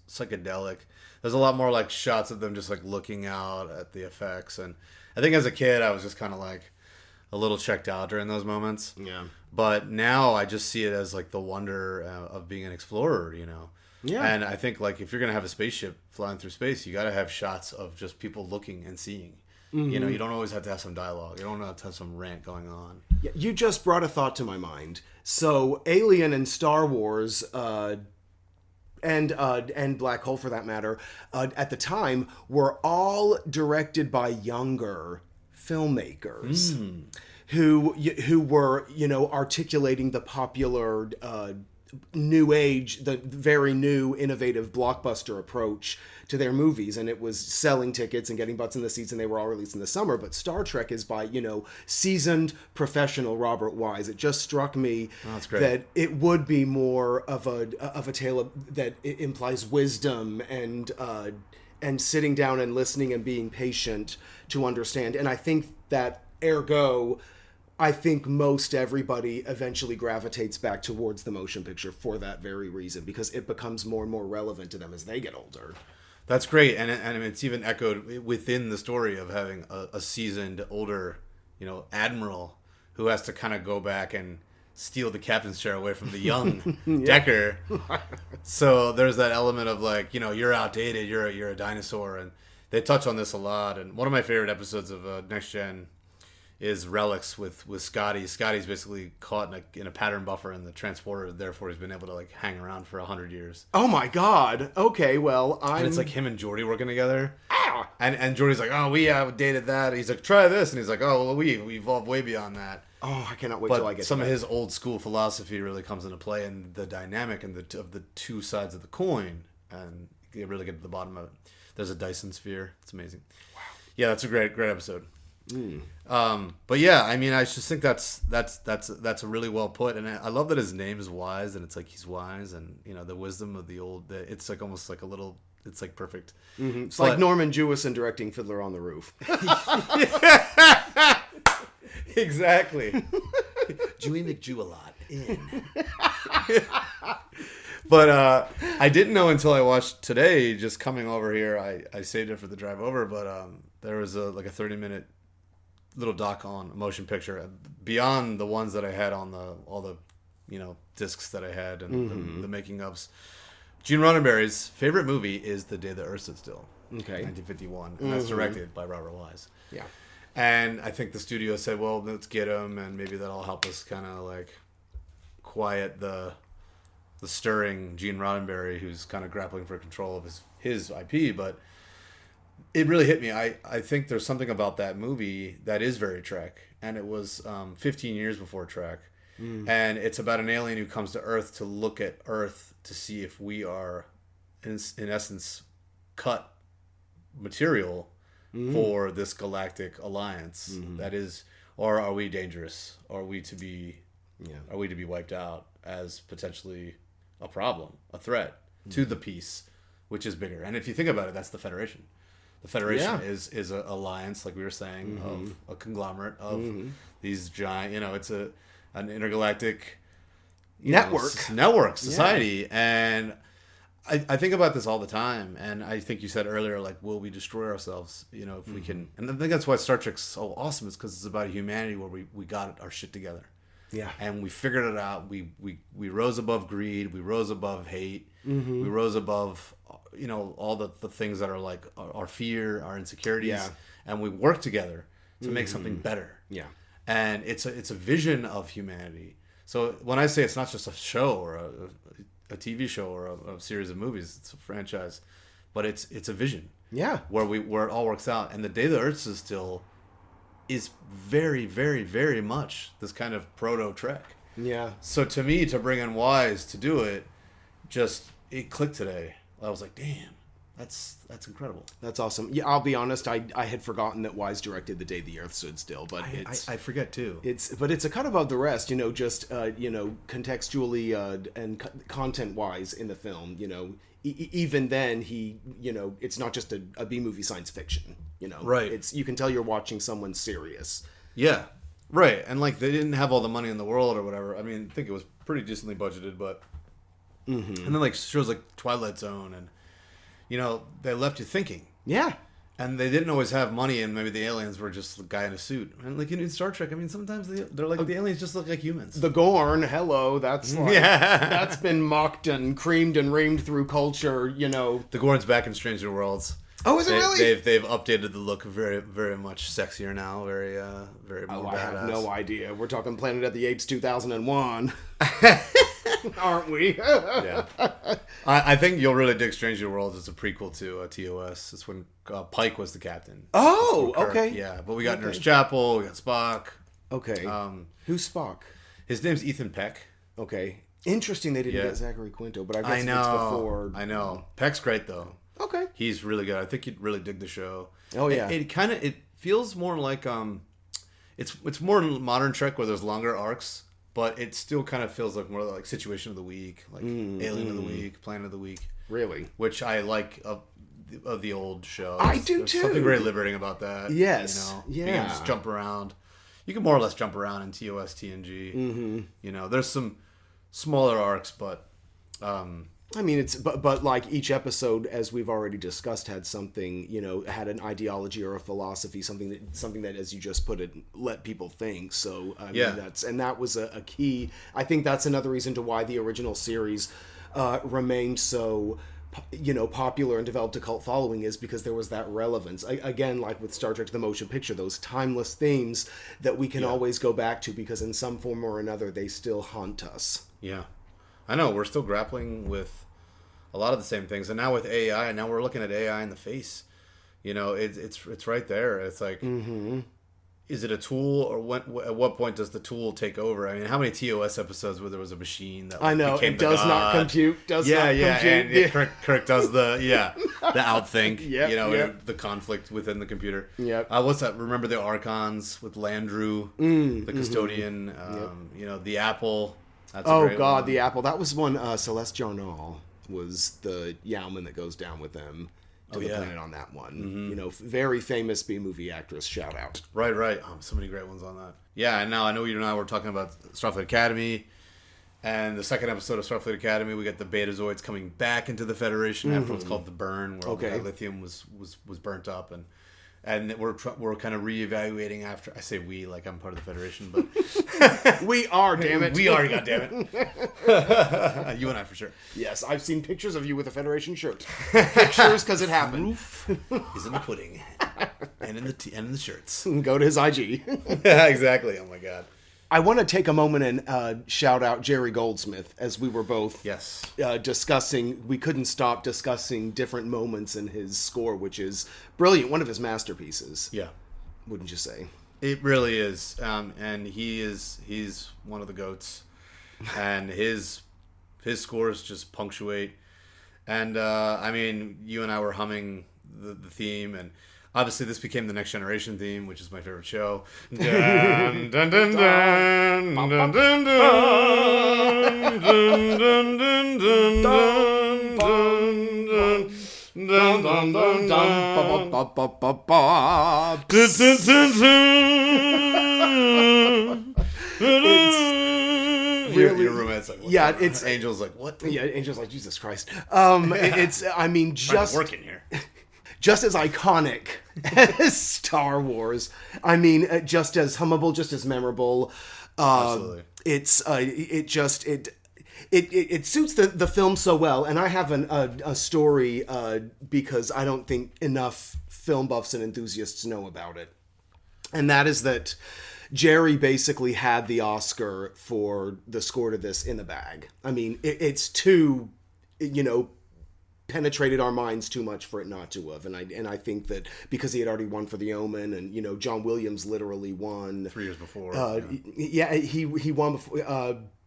psychedelic. There's a lot more like shots of them just like looking out at the effects, and I think as a kid I was just kind of like a little checked out during those moments. Yeah. But now I just see it as like the wonder of being an explorer, Yeah. And I think like if you're gonna have a spaceship flying through space, you got to have shots of just people looking and seeing. Mm-hmm. You don't always have to have some dialogue. You don't have to have some rant going on. Yeah, you just brought a thought to my mind. So Alien and Star Wars, and Black Hole for that matter, at the time were all directed by younger filmmakers who were articulating the popular new age, the very new innovative blockbuster approach to their movies, and it was selling tickets and getting butts in the seats, and they were all released in the summer. But Star Trek is by seasoned professional Robert Wise. It just struck me that it would be more of a tale that implies wisdom and sitting down and listening and being patient to understand. And I think that ergo, I think most everybody eventually gravitates back towards the motion picture for that very reason, because it becomes more and more relevant to them as they get older. That's great, and it's even echoed within the story of having a seasoned, older, admiral who has to kind of go back and steal the captain's chair away from the young Decker. So there's that element of like, you're outdated, you're a dinosaur, and they touch on this a lot. And one of my favorite episodes of Next Gen is Relics with Scotty. Scotty's basically caught in a pattern buffer in the transporter, therefore he's been able to like hang around for 100 years. Oh my god. Okay, well, And it's like him and Geordi working together. And Geordi's like, oh, we outdated that. He's like, try this. And he's like, oh, well, we evolved way beyond that. Oh, I cannot wait till I get some of his old school philosophy really comes into play, and the dynamic and of the two sides of the coin, and you really get to the bottom of it. There's a Dyson sphere. It's amazing. Wow. Yeah, that's a great episode. But yeah, I mean, I just think that's a really well put, and I love that his name is Wise, and it's like he's wise, and the wisdom of the old. It's like almost like a little. It's like perfect. Mm-hmm. It's like Norman Jewison directing Fiddler on the Roof. Exactly. Dewey McJew a lot in. But I didn't know until I watched today, just coming over here. I saved it for the drive over, but there was a 30-minute little doc on a motion picture beyond the ones that I had on all the discs that I had and the making ofs. Gene Roddenberry's favorite movie is The Day the Earth Stood Still, 1951, and that's directed by Robert Wise. Yeah. And I think the studio said, well, let's get him, and maybe that'll help us kind of like quiet the stirring Gene Roddenberry, who's kind of grappling for control of his IP. But it really hit me. I think there's something about that movie that is very Trek, and it was 15 years before Trek. And it's about an alien who comes to Earth to look at Earth to see if we are, in essence, cut material for this galactic alliance. That is, or are we dangerous? Are we to be wiped out as potentially a problem, a threat to the peace, which is bigger? And if you think about it, that's the Federation. The Federation is an alliance, like we were saying, of a conglomerate of these giant. It's an intergalactic network society, and I think about this all the time. And I think you said earlier, like, will we destroy ourselves? If we can. And I think that's why Star Trek's so awesome, is because it's about humanity where we got our shit together. Yeah. And we figured it out. We rose above greed. We rose above hate. We rose above, all the things that are like our fear, our insecurities. Yeah. And we worked together to make something better. Yeah. And it's a vision of humanity. So when I say it's not just a show or a TV show or a series of movies, it's a franchise, but it's a vision. Yeah. Where it all works out. And The Day the Earth Stood Still is very, very, very much this kind of proto-Trek. Yeah. So to me, to bring in Wise to do it, it clicked today. I was like, damn, that's incredible. That's awesome. Yeah, I'll be honest, I had forgotten that Wise directed The Day the Earth Stood Still, but I forget too. It's a cut above the rest, just contextually and content-wise in the film, even then it's not just a B-movie science fiction, Right. You can tell you're watching someone serious. Yeah. Right. And like they didn't have all the money in the world or whatever. I mean, I think it was pretty decently budgeted, but and then like shows like Twilight Zone and they left you thinking. Yeah. And they didn't always have money, and maybe the aliens were just a guy in a suit. And like in Star Trek, I mean, sometimes they're like the aliens just look like humans. The Gorn, hello, that's like, that's been mocked and creamed and reamed through culture, The Gorn's back in Stranger Worlds. Oh, is it really? They've updated the look very, very much sexier now. Very more badass. I have no idea. We're talking Planet of the Apes 2001. Aren't we? Yeah. I think you'll really dig Stranger Worlds. It's a prequel to TOS. It's when Pike was the captain. Oh, okay. Yeah, but we got Nurse Chapel. We got Spock. Okay. Who's Spock? His name's Ethan Peck. Okay. Interesting they didn't get Zachary Quinto, but I guess it's before. I know. Peck's great, though. Okay. He's really good. I think you'd really dig the show. Oh, yeah. It feels more like... It's more modern Trek where there's longer arcs. But it still kind of feels like more like Situation of the Week, like Alien of the Week, Planet of the Week. Really? Which I like of the old show. I do There's too. Something very liberating about that. Yes. Yeah. You can just jump around. You can more or less jump around in TOS, TNG. There's some smaller arcs, but... I mean, but like each episode, as we've already discussed, had something, had an ideology or a philosophy, something that, as you just put it, let people think. So I mean, that was a key. I think that's another reason to why the original series remained so, popular and developed a cult following, is because there was that relevance. Again, like with Star Trek: The Motion Picture, those timeless themes that we can always go back to because in some form or another they still haunt us. Yeah. I know, we're still grappling with a lot of the same things. And now with AI, now we're looking at AI in the face. It's right there. It's like, is it a tool, or at what point does the tool take over? I mean, how many TOS episodes where there was a machine that became the God? Not compute. And Kirk does the outthinking, the conflict within the computer. Yep. What's that? Remember the Archons with Landru, the custodian, the Apple. That's the Apple. That was one. Celeste Jarnall was the Yowman that goes down with them to the planet on that one. Very famous B-movie actress. Shout out. Right. So many great ones on that. Yeah, and now I know you and I were talking about Starfleet Academy. And the second episode of Starfleet Academy, we get the Betazoids coming back into the Federation after what's called the burn, where all the dilithium was burnt up, and we're kind of reevaluating after. I say we like I'm part of the Federation, but we are, damn it, we are, goddamn it, you and I for sure. Yes, I've seen pictures of you with a Federation shirt. Pictures because it happened. Proof is in the pudding, and in the shirts. Go to his IG. Yeah, exactly. Oh my god. I want to take a moment and shout out Jerry Goldsmith, as we were both discussing. We couldn't stop discussing different moments in his score, which is brilliant. One of his masterpieces. Yeah, wouldn't you say? It really is, and he's one of the goats, and his scores just punctuate. And I mean, you and I were humming the theme, and obviously, this became the Next Generation theme, which is my favorite show. Dun, dun, dun, dun, dun, dun, dun, dun, dun, dun, Your roommate's like, yeah, it's Angel's like, what? Yeah, Angel's like, Jesus Christ. It's, I mean, just working here. Just as iconic as Star Wars. I mean, just as hummable, just as memorable. Absolutely. It's it suits the film so well. And I have a story because I don't think enough film buffs and enthusiasts know about it. And that is that Jerry basically had the Oscar for the score to this in the bag. I mean, it's too, penetrated our minds too much for it not to have, and I think that because he had already won for The Omen, and John Williams literally won 3 years before. He won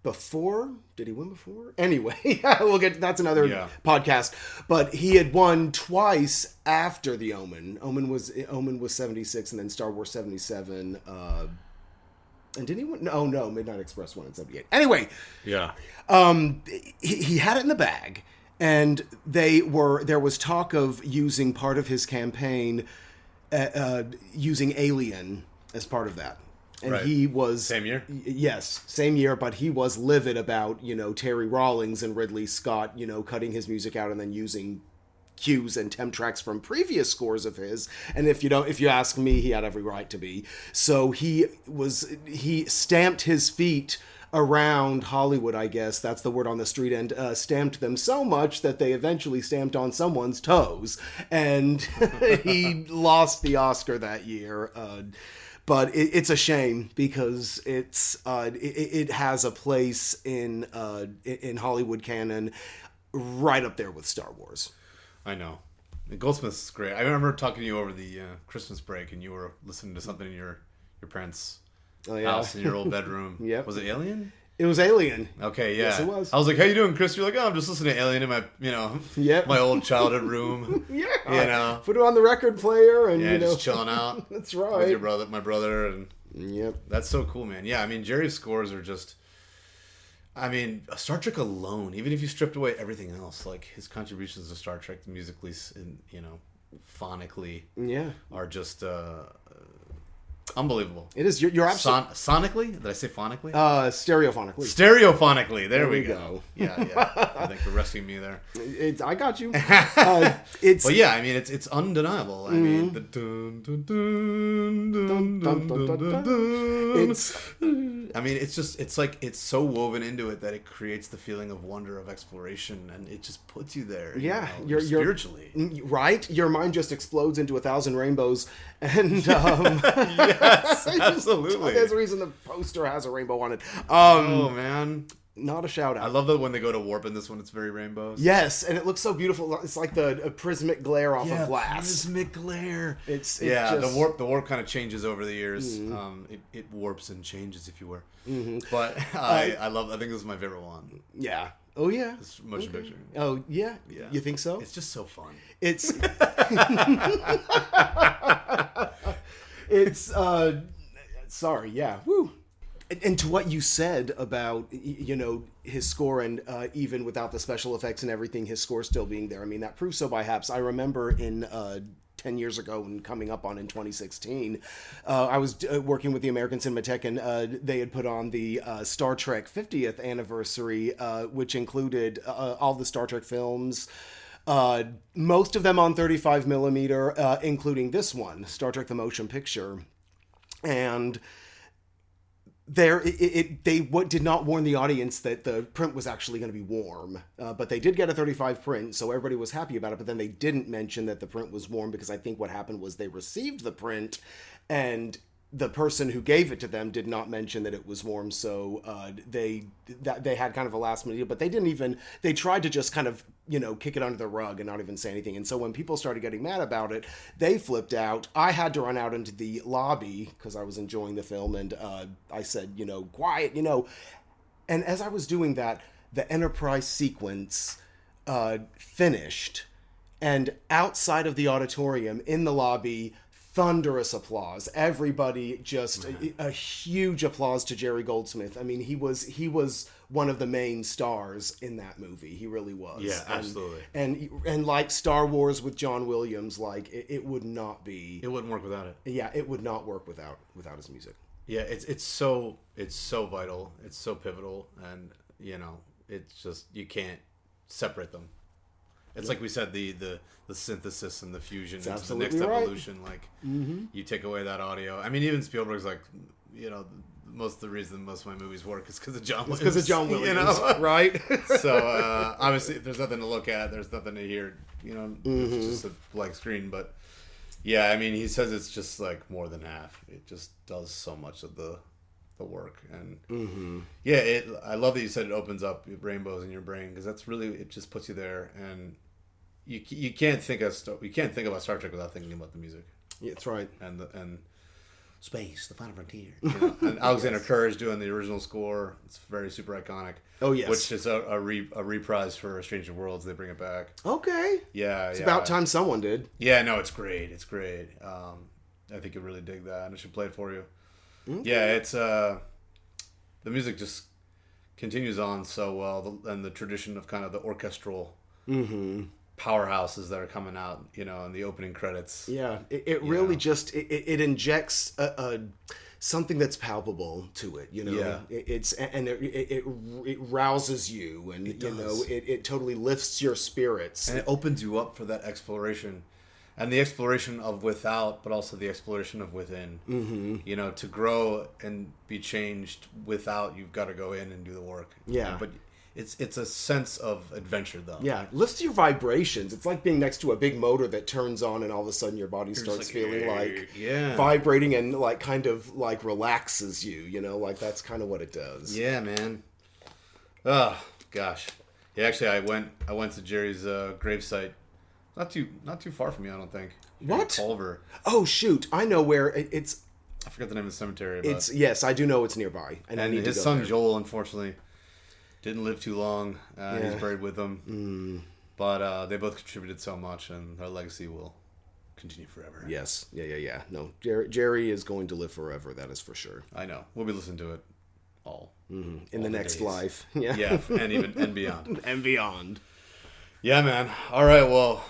before. Did he win before? Anyway, we'll get that's another podcast. But he had won twice after The Omen. Omen was 76, and then Star Wars 77. And did he win? No, Midnight Express won in 78. Anyway, he had it in the bag. And there was talk of using part of his campaign, using Alien as part of that. And he was... Same year? Yes, same year, but he was livid about, Terry Rawlings and Ridley Scott, cutting his music out and then using cues and temp tracks from previous scores of his. And if you ask me, he had every right to be. So he stamped his feet around Hollywood, I guess, that's the word on the street, and stamped them so much that they eventually stamped on someone's toes, and he lost the Oscar that year. But it's a shame because it has a place in Hollywood canon right up there with Star Wars. I know. Goldsmith's great. I remember talking to you over the Christmas break, and you were listening to something in your parents' house in your old bedroom. Yep. Was it Alien? It was Alien. Okay, yeah. Yes, it was. I was like, "How you doing, Chris?" You're like, "Oh, I'm just listening to Alien in my, my old childhood room." Yeah. Put it on the record player and just chilling out. That's right. With my brother, and yep. That's so cool, man. Yeah, I mean, Jerry's scores are just. I mean, Star Trek alone, even if you stripped away everything else, like his contributions to Star Trek musically and phonically, are just unbelievable. It is. You're absolutely sonically. Did I say phonically? Stereophonically. Stereophonically. There we go. Yeah. I think you're resting me there. I got you. But yeah, I mean, it's undeniable. I mean, the dun dun dun dun dun dun dun. I mean, it's like it's so woven into it that it creates the feeling of wonder, of exploration, and it just puts you there. Yeah, you're spiritually right. Your mind just explodes into 1,000 rainbows, and yes, absolutely. There's a reason the poster has a rainbow on it. Oh man. Not a shout out. I love that when they go to warp in this one, it's very rainbows. Yes, and it looks so beautiful. It's like a prismatic glare off of glass. Prismatic glare. The warp kind of changes over the years. Mm-hmm. It warps and changes, if you were. Mm-hmm. But I think this is my favorite one. Yeah. Oh yeah. This motion picture. Oh yeah. Yeah. You think so? It's just so fun. It's. Sorry. Yeah. Woo. And to what you said about, his score and even without the special effects and everything, his score still being there. I mean, that proves so by haps. I remember in 10 years ago and coming up on in 2016. I was working with the American Cinematheque, and they had put on the Star Trek 50th anniversary, which included all the Star Trek films. Most of them on 35 millimeter, including this one, Star Trek the Motion Picture. And they did not warn the audience that the print was actually going to be warm, but they did get a 35 print, so everybody was happy about it. But then they didn't mention that the print was warm, because I think what happened was they received the print, and the person who gave it to them did not mention that it was warm, so they had kind of a last minute deal. But they tried to just kind of, kick it under the rug and not even say anything. And so when people started getting mad about it, they flipped out. I had to run out into the lobby because I was enjoying the film, and I said, quiet, And as I was doing that, the Enterprise sequence finished, and outside of the auditorium in the lobby, thunderous applause. Everybody just a huge applause to Jerry Goldsmith. I mean, he was one of the main stars in that movie. He really was. Yeah, absolutely. And like Star Wars with John Williams, like it would not be. It wouldn't work without it. Yeah, it would not work without his music. Yeah, it's so vital. It's so pivotal, and it's just, you can't separate them. It's like we said, the synthesis and the fusion into the next evolution. Like, you take away that audio. I mean, even Spielberg's like, most of the reason most of my movies work is because of John Williams. Because of John Williams, right? So obviously, there's nothing to look at. There's nothing to hear. It's just a blank screen. But yeah, I mean, he says it's just like more than half. It just does so much of the work. And yeah, I love that you said it opens up rainbows in your brain, because that's really, it just puts you there, and you can't think about Star Trek without thinking about the music. Yeah, that's right. And space, the final frontier. And Alexander Courage doing the original score. It's very super iconic. Oh yes, which is a reprise for Stranger Worlds. They bring it back. Okay. Yeah, it's about time someone did. Yeah, no, it's great. It's great. I think you'll really dig that, and I should play it for you. Okay. Yeah, it's the music just continues on so well, and the tradition of kind of the orchestral powerhouses that are coming out, in the opening credits. Yeah, it really just it injects something that's palpable to it. Yeah. It rouses you, and it totally lifts your spirits, and it opens you up for that exploration. And the exploration of without, but also the exploration of within. To grow and be changed without, you've got to go in and do the work. Yeah. But it's a sense of adventure, though. Yeah. It lifts your vibrations. It's like being next to a big motor that turns on, and all of a sudden your body starts feeling like vibrating, and like kind of like relaxes you. Like that's kind of what it does. Yeah, man. Oh gosh. Yeah, actually, I went to Jerry's gravesite. Not too far from you, I don't think. What? Culver. Oh shoot! I know where it's. I forgot the name of the cemetery. But yes, I do know it's nearby, and I need his to go son there. Joel, unfortunately, didn't live too long. He's buried with them, but they both contributed so much, and their legacy will continue forever. Yes, yeah. No, Jerry is going to live forever. That is for sure. I know. We'll be listening to it all in the next days. Life. Yeah, and beyond. And beyond. Yeah, man. All right, well.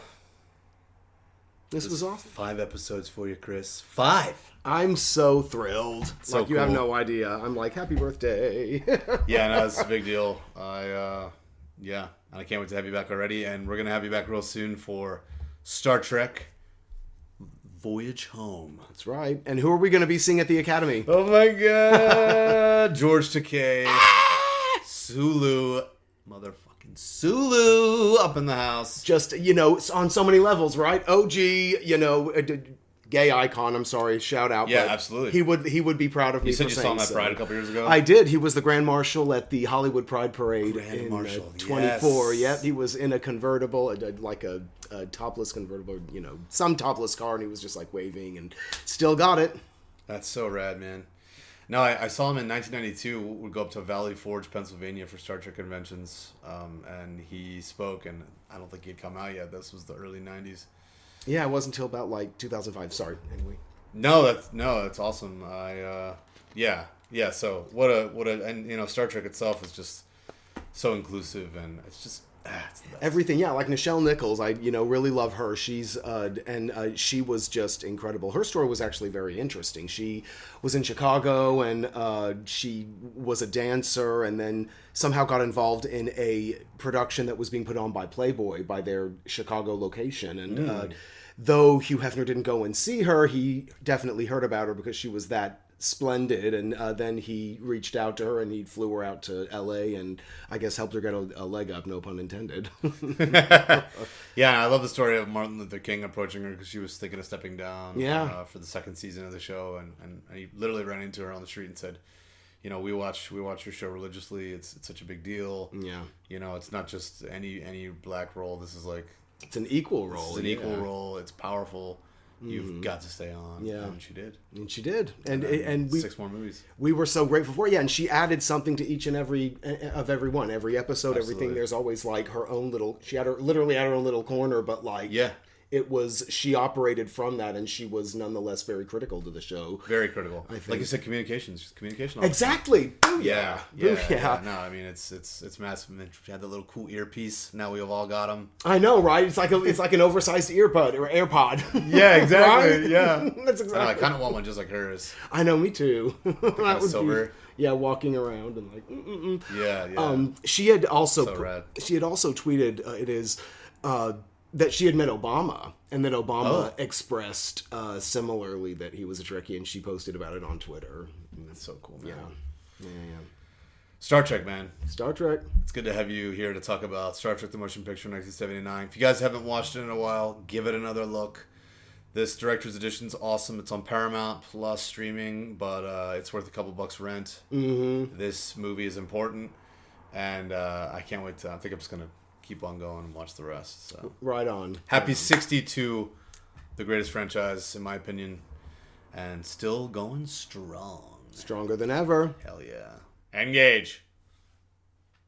This was awesome. 5 episodes for you, Chris. 5. I'm so thrilled. So you have no idea. I'm like, happy birthday. Yeah, no, it's a big deal. And I can't wait to have you back already. And we're going to have you back real soon for Star Trek Voyage Home. That's right. And who are we going to be seeing at the Academy? Oh my God. George Takei. Sulu. Motherfucking Sulu up in the house. Just, it's on so many levels, right? OG, gay icon, I'm sorry, shout out. Yeah, absolutely. He would be proud of me for saying so. You said you saw him at Pride a couple years ago? I did. He was the Grand Marshal at the Hollywood Pride Parade in 24. Yes. Yep, he was in a convertible, like a topless convertible, some topless car, and he was just like waving and still got it. That's so rad, man. No, I saw him in 1992. We'd go up to Valley Forge, Pennsylvania for Star Trek conventions, and he spoke, and I don't think he'd come out yet. This was the early 90s. Yeah, it wasn't until about like 2005. Sorry. Anyway. No, that's awesome. So what a and Star Trek itself is just so inclusive, and it's just Everything, yeah, like Nichelle Nichols, I really love her. She's she was just incredible. Her story was actually very interesting. She was in Chicago and she was a dancer, and then somehow got involved in a production that was being put on by Playboy, by their Chicago location. And though Hugh Hefner didn't go and see her, he definitely heard about her because she was that splendid, and then he reached out to her and he flew her out to LA and I guess helped her get a leg up, no pun intended. Yeah, I love the story of Martin Luther King approaching her because she was thinking of stepping down for the second season of the show, and he literally ran into her on the street and said, we watch your show religiously. It's such a big deal. Yeah, it's not just any black role. This is like, it's an equal role. It's an equal role. It's powerful. You've got to stay on. Yeah. And she did. And we 6 more movies. We were so grateful for it. Yeah, and she added something to each and every one. Every episode, everything. There's always like her own little, she had literally had her own little corner, but like, she operated from that, and she was nonetheless very critical to the show. Very critical. I think. Like you said, communication. Exactly. Yeah. No, I mean, it's massive. She had the little cool earpiece. Now we've all got them. I know, right? It's like an oversized earbud or AirPod. Yeah, exactly. Right? Yeah, that's exactly. I kind of want one just like hers. I know, me too. That would silver. Be, walking around and like. Yeah. She had also rad. She had also tweeted that she had met Obama, and that Obama expressed similarly that he was a Trekkie, and she posted about it on Twitter. That's so cool, man. Yeah. Star Trek, man. Star Trek. It's good to have you here to talk about Star Trek: The Motion Picture 1979. If you guys haven't watched it in a while, give it another look. This director's edition's awesome. It's on Paramount Plus streaming, but it's worth a couple bucks rent. Mm-hmm. This movie is important, and I can't wait to. I think I'm just gonna keep on going and watch the rest. So. Right on. Happy 62, the greatest franchise in my opinion, and still going strong. Stronger than ever. Hell yeah. Engage.